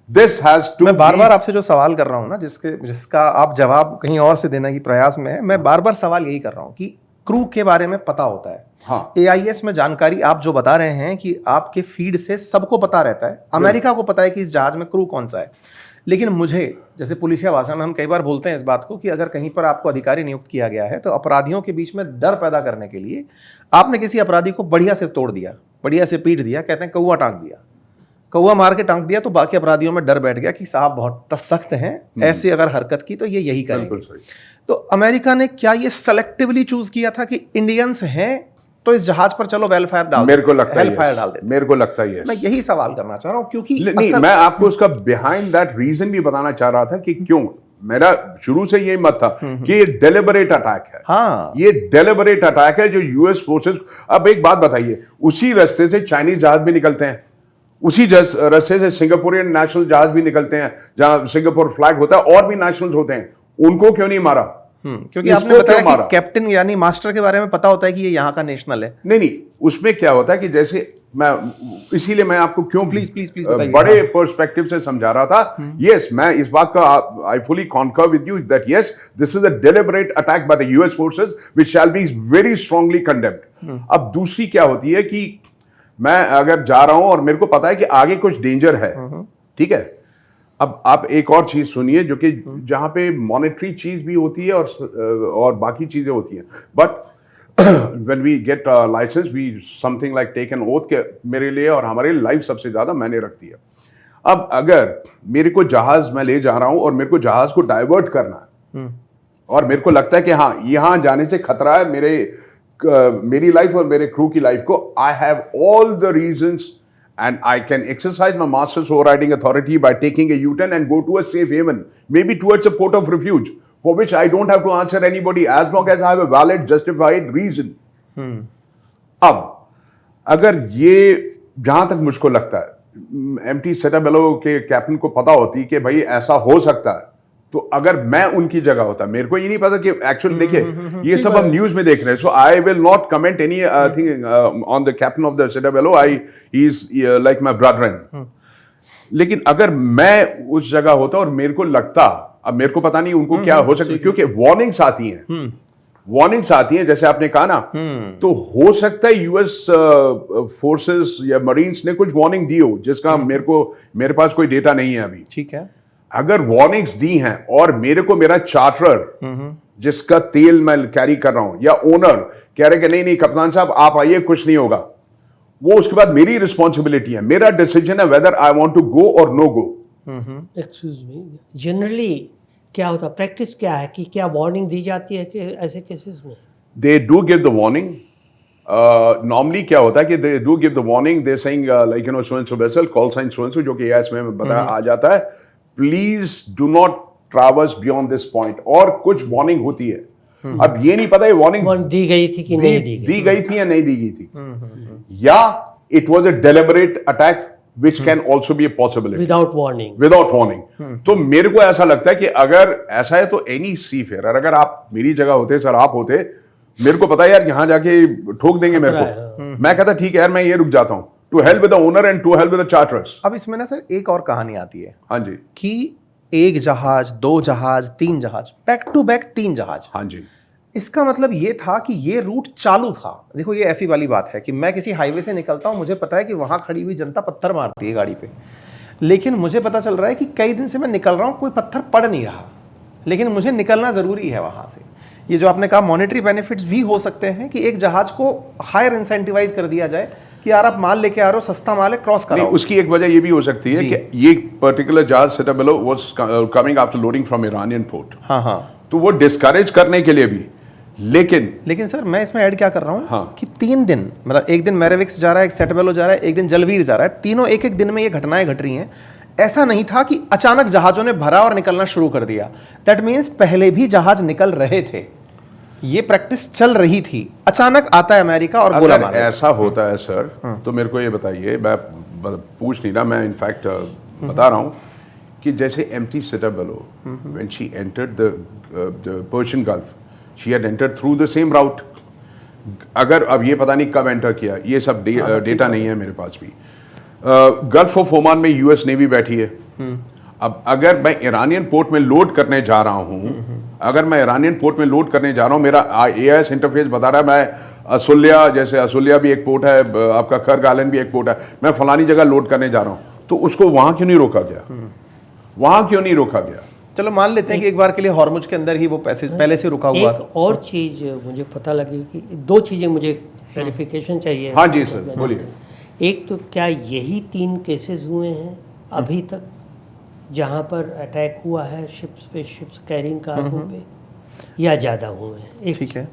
Speaker 3: This has to
Speaker 1: मैं बार बार आपसे जो सवाल कर रहा हूँ ना, जिसका आप जवाब कहीं और से देने की प्रयास में है, मैं बार बार सवाल यही कर रहा हूँ कि क्रू के बारे में पता होता है।
Speaker 3: हाँ।
Speaker 1: AIS में जानकारी आप जो बता रहे हैं कि आपके फीड से सबको पता रहता है, अमेरिका को पता है कि इस जहाज में क्रू कौन सा है। लेकिन मुझे, जैसे पुलिसिया भाषा में हम कई बार बोलते हैं इस बात को कि अगर कहीं पर आपको अधिकारी नियुक्त किया गया है तो अपराधियों के बीच में डर पैदा करने के लिए आपने किसी अपराधी को बढ़िया से तोड़ दिया, बढ़िया से पीट दिया, कहते हैं कौवा टांग दिया, कौवा मार के टांग दिया, तो बाकी अपराधियों में डर बैठ गया कि साहब बहुत सख्त हैं, ऐसे अगर हरकत की तो ये यही करेंगे। तो अमेरिका ने क्या ये सेलेक्टिवली चूज किया था कि इंडियंस हैं तो इस जहाज पर चलो वेलफायर डाल,
Speaker 3: मेरे को लगता है
Speaker 1: वेलफायर डाल देते।
Speaker 3: मेरे को लगता है
Speaker 1: मैं यही सवाल करना चाह रहा हूं क्योंकि
Speaker 3: नहीं, मैं आपको उसका बिहाइंड दैट रीजन भी बताना चाह रहा था कि क्यों। मेरा शुरू से यही मत था कि ये डेलिबरेट अटैक है।
Speaker 1: हाँ,
Speaker 3: ये डेलिबरेट अटैक है जो यूएस फोर्सेस। अब एक बात बताइए, उसी रास्ते से चाइनीज जहाज भी निकलते हैं, उसी रास्ते से सिंगापुरियन नेशनल जहाज भी निकलते हैं जहां सिंगापुर फ्लैग होता है, और भी नेशनल्स होते हैं, उनको क्यों नहीं मारा?
Speaker 1: क्योंकि आपने बताया कि कैप्टन यानी मास्टर के बारे में पता होता है कि ये यहाँ का नेशनल है।
Speaker 3: नहीं, उसमें क्या होता है कि जैसे मैं, इसीलिए मैं आपको क्यों
Speaker 1: प्लीज बताइए,
Speaker 3: बड़े पर्सपेक्टिव से समझा रहा था। यस, मैं इस बात का I fully conquer with you that yes, this is a deliberate attack by the US forces which shall be very strongly condemned. अब दूसरी क्या होती है कि मैं अगर जा रहा हूं और मेरे को पता है कि आगे कुछ डेंजर है, ठीक है। अब आप एक और चीज सुनिए जो कि जहां पे मॉनेटरी चीज भी होती है और बाकी चीजें होती हैं, but when we get licence we something like take an oath के मेरे लिए और हमारे लाइफ सबसे ज्यादा मैंने रखती है। अब अगर मेरे को जहाज मैं ले जा रहा हूं और मेरे को जहाज को डाइवर्ट करना है और मेरे को लगता है कि हाँ यहां जाने से खतरा है मेरी लाइफ और मेरे क्रू की लाइफ को, I have all the reasons and I can exercise my master's overriding authority by taking a U-turn and go to a safe haven, maybe towards a port of refuge, for which I don't have to answer anybody as long as I have a valid, justified reason. अब अगर ये जहां तक मुझको लगता है MT सेटाबेलो के captain को पता होती कि भाई ऐसा हो सकता है, तो अगर मैं उनकी जगह होता, मेरे को ये नहीं पता कि एक्चुअली देखिए ये सब हम न्यूज में देख रहे हैं, so I will not comment anything on the captain of the Setabello, he is like my brother. लेकिन अगर मैं उस जगह होता और मेरे को लगता, अब मेरे को पता नहीं उनको क्या हो सकता, क्योंकि वार्निंग्स आती हैं जैसे आपने कहा ना, तो हो सकता है यूएस फोर्सेस या मरीन्स ने कुछ वार्निंग दी हो जिसका मेरे पास कोई डेटा नहीं है अभी।
Speaker 1: ठीक है,
Speaker 3: अगर वार्निंग्स दी हैं और मेरे को मेरा चार्टरर जिसका तेल मैं कैरी कर रहा हूं या ओनर कह रहे कि नहीं कप्तान साहब आप आइए कुछ नहीं होगा, वो उसके बाद मेरी रिस्पॉन्सिबिलिटी है, मेरा डिसीजन है whether I want to go और no go.
Speaker 2: Excuse me, generally क्या होता, प्रैक्टिस क्या है कि क्या वार्निंग दी जाती है कि ऐसे केसेस में?
Speaker 3: They do give the warning. Normally क्या होता है कि they do give the warning, they saying like you know so and so vessel call sign so and so, जो कि एएस में बताया आ जाता है, please do not traverse beyond this point, और कुछ वार्निंग होती है। अब ये नहीं पता ये वार्निंग
Speaker 2: दी गई थी कि नहीं
Speaker 3: दी गई थी या नहीं दी गई थी, या it was a deliberate attack which can also be a possibility
Speaker 2: without
Speaker 3: warning। तो मेरे को ऐसा लगता है कि अगर ऐसा है तो एनी सी फेयर, अगर आप मेरी जगह होते, सर आप होते, मेरे को पता है यार यहां जाके ठोक देंगे मेरे को, मैं कहता ठीक है यार मैं ये रुक जाता हूं, to help with the owner and to help with the charters.
Speaker 1: अब इसमें ना सर एक और कहानी आती है,
Speaker 3: हाँ जी,
Speaker 1: कि एक जहाज, दो जहाज, तीन जहाज, बैक टू बैक तीन जहाज।
Speaker 3: हाँ जी,
Speaker 1: इसका मतलब ये था कि ये रूट चालू था। देखो ये ऐसी वाली बात है कि मैं किसी हाईवे से निकलता हूँ, मुझे पता है कि वहाँ खड़ी हुई जनता पत्थर मारती है गाड़ी पे, लेकिन मुझे पता चल रहा है कि कई दिन से मैं निकल रहा हूँ, कोई पत्थर पड़ नहीं रहा, लेकिन मुझे निकलना ज़रूरी है वहाँ से। ये जो आपने कहा मॉनेटरी बेनिफिट्स भी हो सकते हैं कि एक जहाज को हायर इंसेंटिवाइज कर दिया जाए कि यार आप माल लेके आ रहे हो, सस्ता माल है, क्रॉस करो।
Speaker 3: उसकी एक वजह ये भी हो सकती है कि ये पर्टिकुलर जहाज Setabello was coming after loading from Iranian port,
Speaker 1: हाँ,
Speaker 3: तो वो डिस्करेज करने के लिए भी। लेकिन
Speaker 1: सर मैं इसमें ऐड क्या कर रहा हूँ,
Speaker 3: हाँ,
Speaker 1: कि 3 दिन, मतलब एक दिन मैरेविक्स जा रहा है, एक सेटाबेलो जा रहा है, एक दिन जलवीर जा रहा है, तीनों एक एक दिन में ये घटनाएं घट रही हैं। ऐसा नहीं था कि अचानक जहाजों ने भरा और निकलना शुरू कर दिया, दैट मीन्स पहले भी जहाज निकल रहे थे, ये प्रैक्टिस चल रही थी, अचानक आता है अमेरिका और गोला मारता है।
Speaker 3: ऐसा होता है सर, तो मेरे को ये बताइए, मैं पूछ नहीं रहा, मैं इनफैक्ट बता रहा हूँ कि जैसे MT Setabello when she entered the Persian Gulf, she had entered through the same route. अगर अब ये पता नहीं कब एंटर किया, ये सब डेटा नहीं है मेरे पास भी। गल्फ ऑफ ओमान में US नेवी बैठी है। अब अगर मैं ईरानियन पोर्ट में लोड करने जा रहा हूं, मेरा AIS इंटरफेस बता रहा है मैं असुलिया, जैसे असुलिया भी एक पोर्ट है, आपका कर्ग आइलैंड भी एक पोर्ट है, मैं फलानी जगह लोड करने जा रहा हूं, तो उसको वहां क्यों नहीं रोका गया?
Speaker 1: चलो मान लेते हैं कि एक बार के लिए हॉर्मुज के अंदर ही वो पहले से रुका हुआ।
Speaker 2: एक और चीज मुझे पता लगी कि 2 चीजें मुझे क्लैरिफिकेशन चाहिए।
Speaker 3: हाँ जी सर, बोलिए।
Speaker 2: एक तो क्या यही 3 केसेस हुए हैं अभी तक जहां पर अटैक हुआ है शिप्स पे, शिप्स कैरिंग कार्गो पे, या ज़्यादा हुए हैं?
Speaker 1: ठीक है,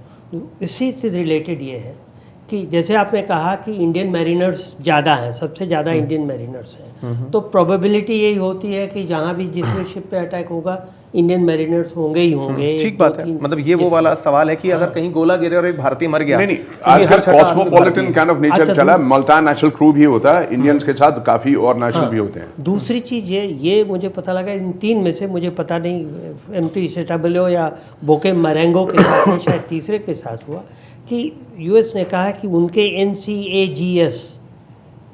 Speaker 2: इसी से रिलेटेड ये है कि जैसे आपने कहा कि इंडियन मैरिनर्स ज़्यादा हैं, सबसे ज़्यादा इंडियन मैरिनर्स हैं, तो प्रोबेबिलिटी यही होती है कि जहाँ भी जिसमें शिप पे अटैक होगा इंडियन मैरिनर्स होंगे ही होंगे।
Speaker 1: ठीक बात है, मतलब ये वो वाला सवाल है कि अगर कहीं गोला गिरे और एक भारतीय मर गया,
Speaker 3: नहीं, आजकल कॉस्मोपॉलिटन काइंड ऑफ नेचर चला है, मल्टीनेशनल क्रू भी होता है, इंडियंस के साथ काफ़ी और नेशनल भी होते हैं।
Speaker 2: दूसरी चीज़ ये मुझे पता लगा, इन 3 में से मुझे पता नहीं MT सेटाबेलो या बोके मरेंगो के साथ में, शायद तीसरे के साथ हुआ, कि US ने कहा कि उनके NCAGS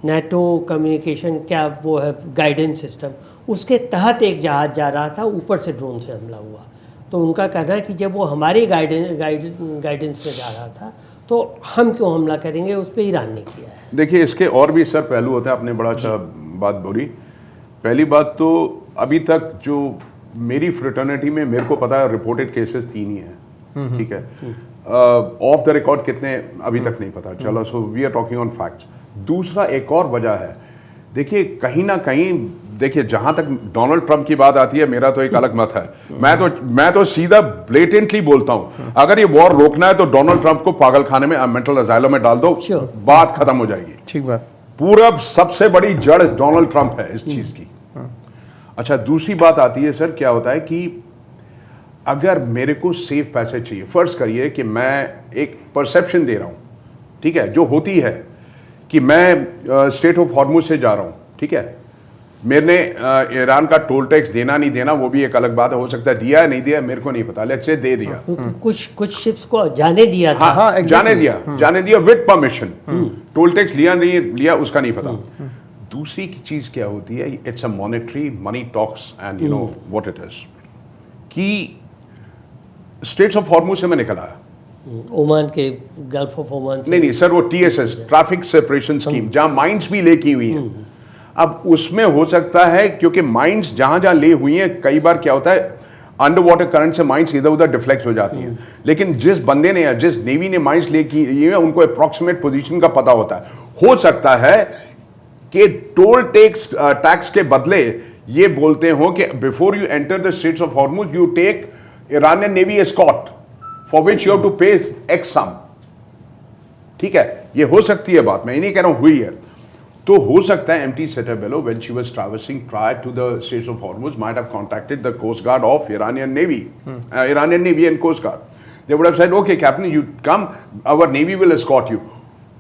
Speaker 2: NATO कम्युनिकेशन क्या वो है गाइडेंस सिस्टम, उसके तहत एक जहाज़ जा रहा था, ऊपर से ड्रोन से हमला हुआ। तो उनका कहना है कि जब वो हमारी गाइडेंस में जा रहा था तो हम क्यों हमला करेंगे, उस पर ईरान ने किया है।
Speaker 3: देखिए इसके और भी सर पहलू होते हैं, आपने बड़ा अच्छा बात बोली। पहली बात तो अभी तक जो मेरी फ्रेटर्निटी में मेरे को पता है रिपोर्टेड केसेस 3 ही हैं, ठीक है, ऑफ द रिकॉर्ड कितने अभी तक नहीं पता चलो, so we are talking on facts. दूसरा एक और वजह है, देखिए कहीं ना कहीं देखिए जहां तक डोनाल्ड ट्रंप की बात आती है, मेरा तो एक अलग मत है। मैं तो सीधा ब्लेटेंटली बोलता हूं, अगर ये वॉर रोकना है तो डोनाल्ड ट्रंप को पागल खाने में, मेंटल असाइलम में डाल दो, बात खत्म हो जाएगी।
Speaker 1: ठीक बात।
Speaker 3: पूरा सबसे बड़ी जड़ डोनाल्ड ट्रंप है इस चीज की। अच्छा, दूसरी बात आती है सर, क्या होता है कि अगर मेरे को सेफ पैसेज चाहिए, फर्ज करिए कि मैं एक परसेप्शन दे रहा हूं, ठीक है, जो होती है कि मैं स्ट्रेट ऑफ हॉर्मुज से जा रहा हूं, ठीक है, मैंने ईरान का टोल टैक्स देना नहीं देना वो भी एक अलग बात है, हो सकता है दिया है नहीं दिया मेरे को नहीं पता, लेट्स से दे दिया,
Speaker 2: कुछ शिप्स को जाने दिया था।
Speaker 3: हाँ, जाने दिया विद परमिशन, टोल टैक्स लिया नहीं लिया उसका नहीं पता। दूसरी चीज क्या होती है, it's a monetary, money talks and you know what it is, कि स्ट्रेट्स ऑफ हॉर्मुज से मैं निकल आया,
Speaker 2: ओमान के गल्फ ऑफ ओमान से।
Speaker 3: नहीं सर, वो TSS, ट्रैफिक सेपरेशन स्कीम, जहां माइंस भी ले की हुई है। अब उसमें हो सकता है, क्योंकि माइंस जहां जहां ले हुई हैं, कई बार क्या होता है अंडर वाटर करंट से माइंस इधर उधर डिफ्लेक्ट हो जाती हैं, लेकिन जिस बंदे ने या जिस नेवी ने माइंस ले की है उनको अप्रॉक्सीमेट पोजीशन का पता होता है। हो सकता है कि टोल टैक्स के बदले ये बोलते हो कि before you enter the straits of Hormuz you take Iranian Navy escort for which you have to pay X sum, ठीक है, ये हो सकती है बात, मैं ये नहीं कह रहा हूं हुई है। तो हो सकता है MT Setabello when she was traversing prior to the Straits of Hormuz might have contacted the Coast Guard of Iranian Navy, Iranian Navy and Coast Guard. They would have said, okay Captain, you come, our Navy will escort you.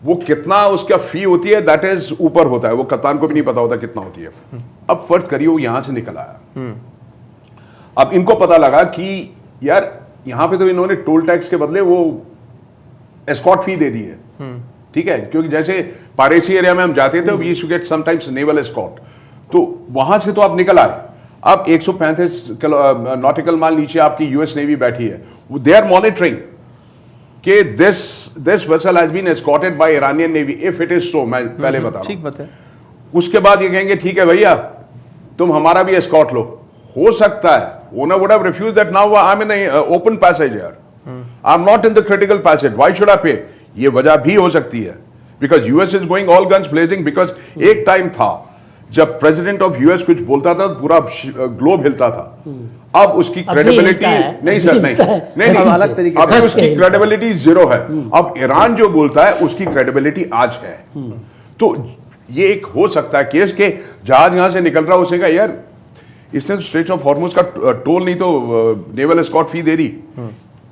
Speaker 3: वो कितना उसका फी होती है that is ऊपर होता है, वो कप्तान को भी नहीं पता होता कितना होती है। अब फर्ज करिए वो यहां से निकल आया, अब इनको पता लगा कि यार यहां पे तो इन्होंने टोल टैक्स के बदले वो एस्कॉर्ट फी दे दी है, ठीक है, क्योंकि जैसे पारेसी एरिया में हम जाते थे we used to get sometimes naval escort, तो वहां से तो आप निकल आए, अब 135 नॉटिकल माइल नीचे आपकी यूएस नेवी बैठी है, दे आर मॉनिटरिंग कि this vessel has been escorted by Iranian navy if it is so, मैं पहले बता रहा हूं।
Speaker 1: ठीक बात है।
Speaker 3: उसके बाद ये कहेंगे ठीक है भैया तुम हमारा भी एस्कॉर्ट लो, हो सकता है owner would have refused that, now I'm in a open passage here, I'm not in the critical passage, why should I pay, ये वजह भी हो सकती है, because US is going all guns blazing, because एक टाइम था जब president of US कुछ बोलता था पूरा ग्लोब हिलता था, अब उसकी क्रेडिबिलिटी नहीं सर, नहीं
Speaker 1: अलग तरीके से
Speaker 3: अब उसकी क्रेडिबिलिटी जीरो है। अब ईरान जो बोलता है उसकी क्रेडिबिलिटी आज है। तो ये एक हो सकता है केस के जहाज यहां से निकल रहा उसे कहा यार इसने स्ट्रेट्स ऑफ हॉर्मुज का टोल नहीं तो नेवल एस्कॉर्ट फी दे दी,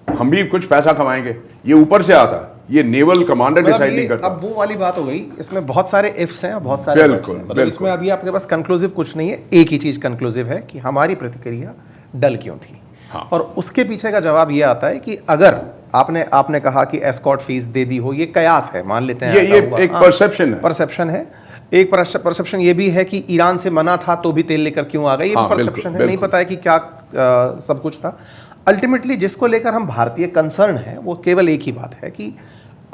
Speaker 3: हम भी कुछ पैसा कमाएंगे, ये ऊपर से आता है, ये नेवल कमांडर डिसाइड नहीं करता।
Speaker 1: अब वो वाली बात हो गई, इसमें बहुत सारे इफ्स हैं और बहुत सारे बट्स हैं, मतलब इसमें अभी आपके पास कंक्लूसिव कुछ नहीं है, एक ही चीज कंक्लूसिव है कि हमारी प्रतिक्रिया डल क्यों थी।
Speaker 3: हाँ।
Speaker 1: और उसके पीछे का जवाब ये आता है कि अगर आपने कहा कि एस्कॉर्ट फीस दे दी हो, ये कयास है, मान लेते हैं
Speaker 3: ये एक
Speaker 1: परसेप्शन है। एक परसेप्शन ये भी है कि ईरान से मना था तो भी तेल लेकर क्यों आ गए, ये भी परसेप्शन है, नहीं पता है कि क्या सब कुछ था। अल्टीमेटली जिसको लेकर हम भारतीय कंसर्न है वो केवल एक ही बात है कि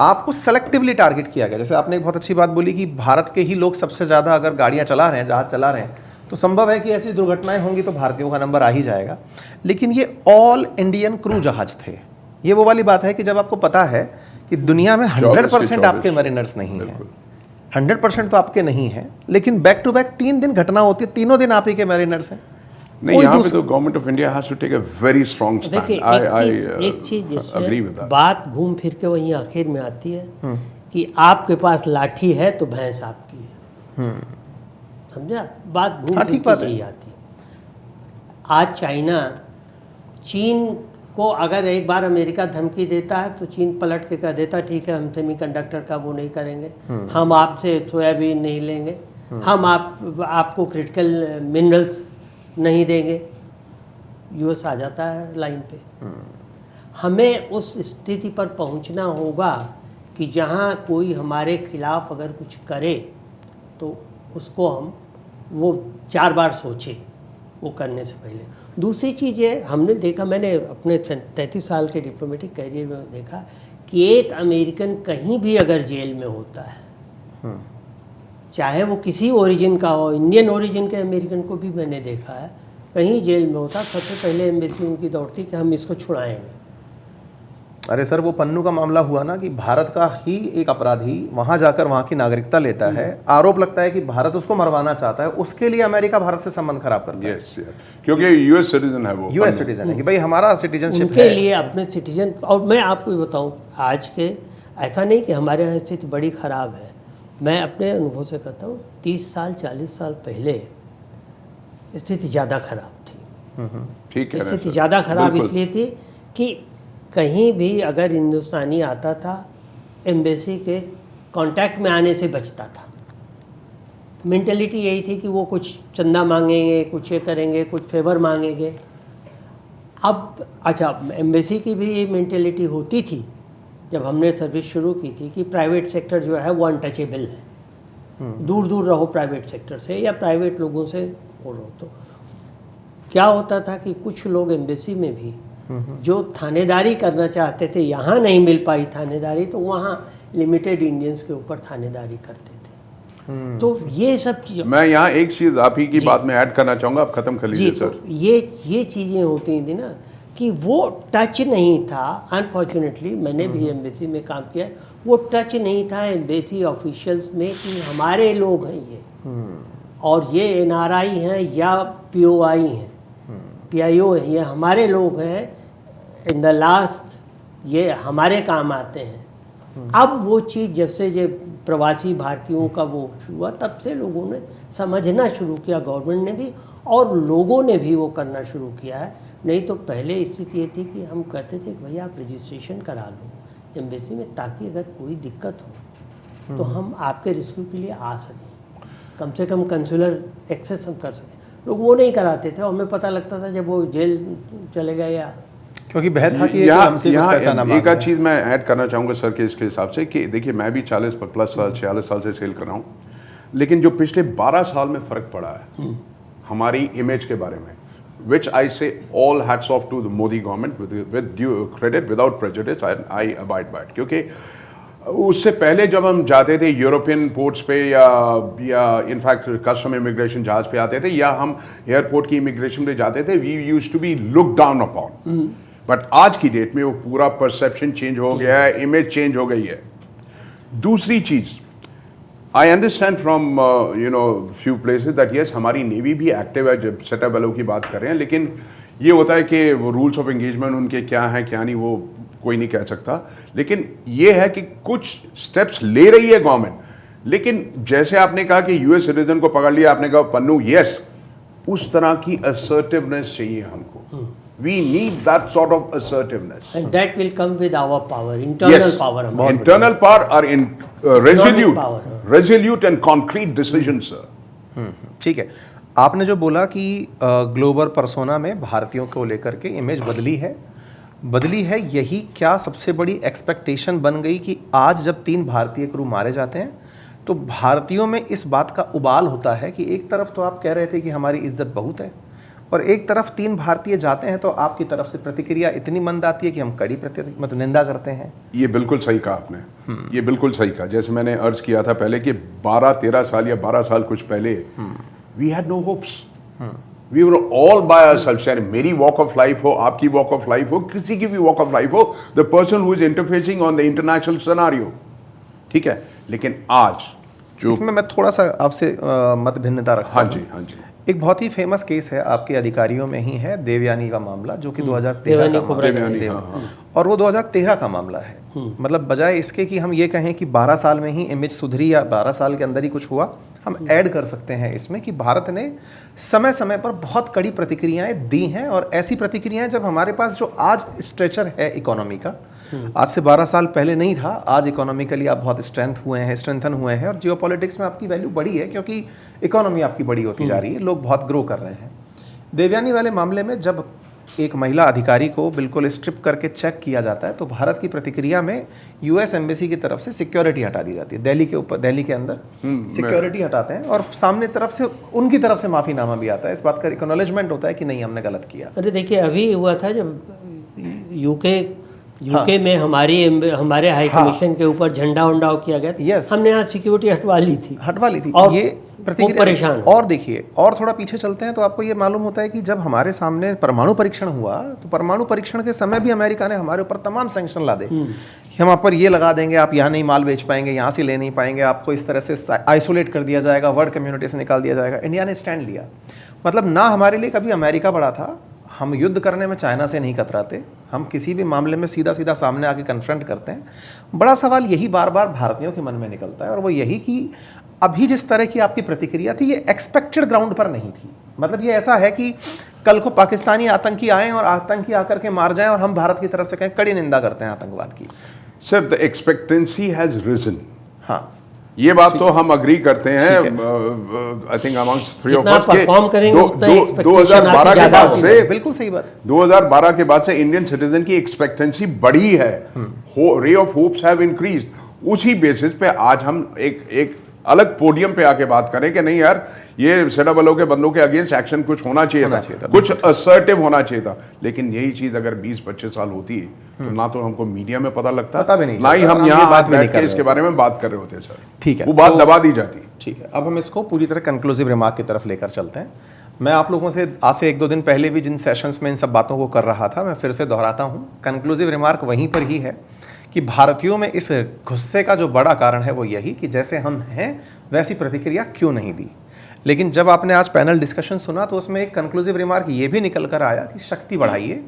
Speaker 1: आपको सेलेक्टिवली टारगेट किया गया। जैसे आपने एक बहुत अच्छी बात बोली कि भारत के ही लोग सबसे ज़्यादा अगर गाड़ियाँ चला रहे हैं, जहाज चला रहे हैं, तो संभव है कि ऐसी दुर्घटनाएं होंगी तो भारतीयों का नंबर आ ही जाएगा। लेकिन ये ऑल इंडियन क्रू जहाज थे। ये वो वाली बात है कि जब आपको पता है कि दुनिया में 100% आपके मरीनर्स नहीं है, 100% तो आपके नहीं है, लेकिन बैक टू बैक 3 दिन घटना होती है, तीनों दिन आप ही के मरीनर्स हैं।
Speaker 3: नहीं, यहाँ पे तो government of India has to take a very strong stand.
Speaker 2: देखिए एक चीज जिसमें बात घूम फिर के वहीं आखिर में आती है कि आपके पास लाठी है तो भैंस आपकी है, समझा? बात घूम फिर के यही आती है। आज चाइना चीन को अगर एक बार अमेरिका धमकी देता है तो चीन पलट के कह देता ठीक है हम सेमीकंडक्टर का वो नहीं करेंगे, हम आपसे सोयाबीन नहीं लेंगे, हम आपको क्रिटिकल मिनरल्स नहीं देंगे। यूएस आ जाता है लाइन पे। हमें उस स्थिति पर पहुंचना होगा कि जहां कोई हमारे खिलाफ अगर कुछ करे तो उसको हम वो 4 बार सोचे वो करने से पहले। दूसरी चीज़ ये हमने देखा, मैंने अपने 33 साल के डिप्लोमेटिक कैरियर में देखा कि एक अमेरिकन कहीं भी अगर जेल में होता है, चाहे वो किसी ओरिजिन का हो, इंडियन ओरिजिन के अमेरिकन को भी मैंने देखा है, कहीं जेल में होता सबसे पहले एम्बेसी उनकी दौड़ती कि हम इसको छुड़ाएंगे।
Speaker 1: अरे सर, वो पन्नू का मामला हुआ ना कि भारत का ही एक अपराधी वहां जाकर वहां की नागरिकता लेता है, आरोप लगता है कि भारत उसको मरवाना चाहता है, उसके लिए अमेरिका भारत से संबंध खराब करता है।
Speaker 3: यस, क्योंकि यूएस सिटीजन है वो,
Speaker 1: यूएस सिटीजन है कि भाई हमारा सिटीजनशिप
Speaker 2: उनके
Speaker 1: है।
Speaker 2: लिए अपने सिटीजन। और मैं आपको ये बताऊं, आज के ऐसा नहीं कि हमारे यहाँ स्थिति बड़ी ख़राब है, मैं अपने अनुभव से कहता हूँ 30 साल 40 साल पहले स्थिति ज़्यादा खराब थी।
Speaker 3: ठीक है,
Speaker 2: स्थिति ज़्यादा खराब इसलिए थी कि कहीं भी अगर हिंदुस्तानी आता था, एम्बेसी के कांटेक्ट में आने से बचता था। मेंटेलिटी यही थी कि वो कुछ चंदा मांगेंगे, कुछ ये करेंगे, कुछ फेवर मांगेंगे। अब अच्छा, एम्बेसी की भी ये मेंटेलिटी होती थी जब हमने सर्विस शुरू की थी कि प्राइवेट सेक्टर जो है वो अनटचेबल है, दूर दूर रहो प्राइवेट सेक्टर से या प्राइवेट लोगों से वो रहो। तो क्या होता था कि कुछ लोग एम्बेसी में भी जो थानेदारी करना चाहते थे, यहाँ नहीं मिल पाई थानेदारी, तो वहाँ लिमिटेड इंडियंस के ऊपर थानेदारी करते थे। तो ये सब चीज़,
Speaker 3: मैं यहाँ एक चीज़ आप ही की बात में ऐड करना चाहूँगा, आप ख़त्म कर लीजिए
Speaker 2: जी।
Speaker 3: सर।
Speaker 2: तो ये चीज़ें होती थी ना कि वो टच नहीं था। अनफॉर्चुनेटली मैंने भी एम्बेसी में काम किया है, वो टच नहीं था एम्बेसी ऑफिशियल्स में कि हमारे लोग हैं ये, और ये एनआरआई हैं या पीओआई हैं, पीआईओ हैं, ये हमारे लोग हैं, इन द लास्ट ये हमारे काम आते हैं। अब वो चीज़ जब से ये प्रवासी भारतीयों का वो हुआ, तब से लोगों ने समझना शुरू किया, गवर्नमेंट ने भी और लोगों ने भी वो करना शुरू किया है। नहीं तो पहले स्थिति ये थी कि हम कहते थे कि भैया आप रजिस्ट्रेशन करा लो एम्बेसी में, ताकि अगर कोई दिक्कत हो तो हम आपके रेस्क्यू के लिए आ सकें, कम से कम कंसुलर एक्सेस हम कर सकें। लोग वो नहीं कराते थे और हमें पता लगता था जब वो जेल चले गए या,
Speaker 1: क्योंकि भय था कि
Speaker 3: यहाँ
Speaker 1: हमसे कुछ पैसा ना
Speaker 3: एक
Speaker 1: मांगे।
Speaker 3: आध चीज़ मैं ऐड करना चाहूँगा सर के इसके हिसाब से कि देखिए, मैं भी 40 प्लस साल 46 साल से सेल कर रहा हूँ, लेकिन जो पिछले 12 साल में फ़र्क पड़ा है हमारी इमेज के बारे में, which I say all hats off to the Modi government with due credit, without prejudice, I abide by it। क्योंकि उससे पहले जब हम जाते थे यूरोपियन पोर्ट्स पे या इनफैक्ट कस्टम इमिग्रेशन जहाज पे आते थे, या हम एयरपोर्ट की इमिग्रेशन पे जाते थे, we used to be look down upon. But आज की डेट में वो पूरा परसेप्शन चेंज हो गया है, इमेज चेंज हो गई है। दूसरी चीज़, I understand from few places that yes हमारी नेवी भी एक्टिव है जब सेटअप वालों की बात कर रहे हैं, लेकिन ये होता है कि वो रूल्स ऑफ एंगेजमेंट उनके क्या हैं क्या नहीं, वो कोई नहीं कह सकता। लेकिन ये है कि कुछ स्टेप्स ले रही है गवर्नमेंट, लेकिन जैसे आपने कहा कि यूएस सिटीजन को पकड़ लिया, आपने कहा पन्नू, यस, उस तरह की असर्टिवनेस चाहिए हमको। We need that sort of assertiveness.
Speaker 2: and that will come with our power, internal power हमारे।
Speaker 3: Internal power or in resolute,
Speaker 2: power,
Speaker 3: resolute and concrete decisions, sir.
Speaker 1: ठीक है, आपने जो बोला कि ग्लोबल पर्सोना में भारतीयों को लेकर के इमेज बदली है, यही क्या सबसे बड़ी एक्सपेक्टेशन बन गई कि आज जब 3 भारतीय क्रू मारे जाते हैं तो भारतीयों में इस बात का उबाल होता है कि एक तरफ तो आप कह रहे थे कि हमारी इज्जत बहुत है, और एक तरफ 3 भारतीय जाते हैं तो आपकी तरफ से प्रतिक्रिया इतनी मंद आती है कि हम कड़ी मतलब निंदा करते हैं।
Speaker 3: ये बिल्कुल सही कहा आपने, ये बिल्कुल सही कहा। जैसे मैंने अर्ज किया था पहले कि 12-13 साल या 12 साल कुछ पहले we had no hopes, we were all by ourselves. चाहे मेरी वॉक ऑफ लाइफ हो, आपकी वॉक ऑफ लाइफ हो, किसी की भी वॉक ऑफ लाइफ हो, the person who is interfacing on the international scenario, ठीक है। लेकिन आज जो
Speaker 1: इसमें मैं थोड़ा सा आपसे मत भिन्नता रखता हूं।
Speaker 3: हाँ जी।
Speaker 1: एक बहुत ही फेमस केस है आपके अधिकारियों में ही है, देवयानी का मामला, जो कि 2013 का मामला, और वो 2013 का मामला है। मतलब बजाय इसके कि हम ये कहें कि 12 साल में ही इमेज सुधरी या 12 साल के अंदर ही कुछ हुआ, हम ऐड कर सकते हैं इसमें कि भारत ने समय समय पर बहुत कड़ी प्रतिक्रियाएं दी हैं, और ऐसी प्रतिक्रियाएं जब हमारे पास जो आज स्ट्रेचर है इकोनॉमी का, आज से 12 साल पहले नहीं था। आज इकोनॉमिकली आप बहुत स्ट्रेंथन हुए हैं, और जियोपॉलिटिक्स में आपकी वैल्यू बढ़ी है क्योंकि इकोनॉमी आपकी बड़ी होती जा रही है, लोग बहुत ग्रो कर रहे हैं। देवयानी वाले मामले में जब एक महिला अधिकारी को बिल्कुल स्ट्रिप करके चेक किया जाता है तो भारत की प्रतिक्रिया में यूएस एम्बेसी की तरफ से सिक्योरिटी हटा दी जाती है। दिल्ली के अंदर सिक्योरिटी हटाते हैं और सामने तरफ से उनकी तरफ से माफीनामा भी आता है, इस बात का एक्नॉलेजमेंट होता है कि नहीं, हमने गलत किया।
Speaker 2: अरे देखिए, अभी हुआ था जब यूके यूके में हमारे हाई कमीशन के ऊपर झंडा उंडाव किया गया था।
Speaker 1: Yes.
Speaker 2: हमने यहाँ सिक्योरिटी हटवा ली थी।
Speaker 1: और ये
Speaker 2: वो परेशान हो।
Speaker 1: और देखिए, और थोड़ा पीछे चलते हैं तो आपको ये मालूम होता है कि जब हमारे सामने परमाणु परीक्षण हुआ तो परमाणु परीक्षण के समय भी अमेरिका ने हमारे ऊपर तमाम सैंक्शन ला दे कि हम आप पर ये लगा देंगे, आप यहाँ नहीं माल बेच पाएंगे, यहाँ से ले नहीं पाएंगे, आपको इस तरह से आइसोलेट कर दिया जाएगा, वर्ल्ड कम्युनिटी से निकाल दिया जाएगा। इंडिया ने स्टैंड लिया। मतलब ना हमारे लिए कभी अमेरिका बड़ा था, हम युद्ध करने में चाइना से नहीं कतराते, हम किसी भी मामले में सीधा सीधा सामने आके कन्फ्रंट करते हैं। बड़ा सवाल यही बार बार भारतीयों के मन में निकलता है और वो यही कि अभी जिस तरह की आपकी प्रतिक्रिया थी ये एक्सपेक्टेड ग्राउंड पर नहीं थी। मतलब ये ऐसा है कि कल को पाकिस्तानी आतंकी आएँ और आतंकी आकर के मार जाएं और हम भारत की तरफ से कहें कड़ी निंदा करते हैं आतंकवाद की।
Speaker 3: Sir, the expectancy has risen.
Speaker 1: हाँ,
Speaker 3: ये बात तो हम अग्री करते हैं। I think amongst three of us के 2012 के बाद से,
Speaker 1: बिल्कुल सही बात,
Speaker 3: 2012 के बाद से इंडियन सिटीजन की एक्सपेक्टेंसी बढ़ी है, ray of hopes have increased. उसी बेसिस पे आज हम एक अलग पोडियम पे आके बात करें कि नहीं यार, ये सेडाबलों के बंदों के अगेंस्ट एक्शन कुछ होना चाहिए था, कुछ असर्टिव होना चाहिए था। लेकिन यही चीज अगर 20-25 साल होती तो ना तो हमको मीडिया में पता लगता,
Speaker 1: पता भी नहीं,
Speaker 3: ना ही हम यहाँ बात बैठ के इसके बारे में बात कर रहे होते सर।
Speaker 1: ठीक है,
Speaker 3: वो बात दबा दी जाती।
Speaker 1: ठीक है, अब हम इसको पूरी तरह कंक्लूसिव रिमार्क की तरफ लेकर चलते हैं। मैं आप लोगों से आज से 1-2 दिन पहले भी जिन सेशंस में इन सब बातों को कर रहा था, मैं फिर से दोहराता हूँ, कंक्लूसिव रिमार्क वहीं पर ही है कि भारतीयों में इस गुस्से का जो बड़ा कारण है वो यही कि जैसे हम हैं वैसी प्रतिक्रिया क्यों नहीं दी। लेकिन जब आपने आज पैनल डिस्कशन सुना तो उसमें एक कंक्लूसिव रिमार्क ये भी निकल कर आया कि शक्ति बढ़ाइए,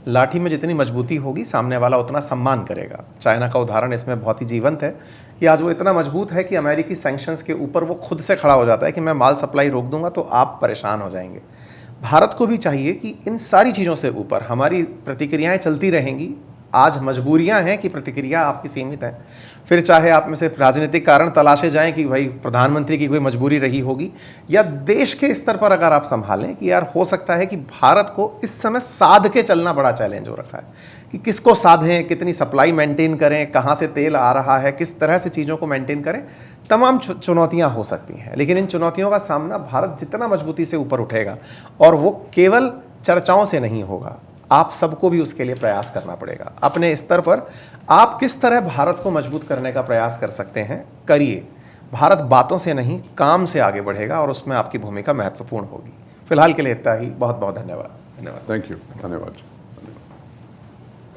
Speaker 1: लाठी में जितनी मजबूती होगी सामने वाला उतना सम्मान करेगा। चाइना का उदाहरण इसमें बहुत ही जीवंत है कि आज वो इतना मजबूत है कि अमेरिकी सैंक्शंस के ऊपर वो खुद से खड़ा हो जाता है कि मैं माल सप्लाई रोक दूंगा तो आप परेशान हो जाएंगे। भारत को भी चाहिए कि इन सारी चीज़ों से ऊपर हमारी प्रतिक्रियाएँ चलती रहेंगी। आज मजबूरियां हैं कि प्रतिक्रिया आपकी सीमित है, फिर चाहे आप में से राजनीतिक कारण तलाशे जाएं कि भाई प्रधानमंत्री की कोई मजबूरी रही होगी, या देश के स्तर पर अगर आप संभालें कि यार हो सकता है कि भारत को इस समय साध के चलना बड़ा चैलेंज हो रखा है कि किसको साधें, कितनी सप्लाई मेंटेन करें, कहाँ से तेल आ रहा है, किस तरह से चीज़ों को मेंटेन करें। तमाम चुनौतियाँ हो सकती हैं, लेकिन इन चुनौतियों का सामना भारत जितना मजबूती से ऊपर उठेगा, और वो केवल चर्चाओं से नहीं होगा, आप सबको भी उसके लिए प्रयास करना पड़ेगा। अपने स्तर पर आप किस तरह भारत को मजबूत करने का प्रयास कर सकते हैं, करिए। भारत बातों से नहीं काम से आगे बढ़ेगा और उसमें आपकी भूमिका महत्वपूर्ण होगी। फिलहाल के लिए इतना ही। बहुत बहुत धन्यवाद।
Speaker 3: थैंक यू, धन्यवाद।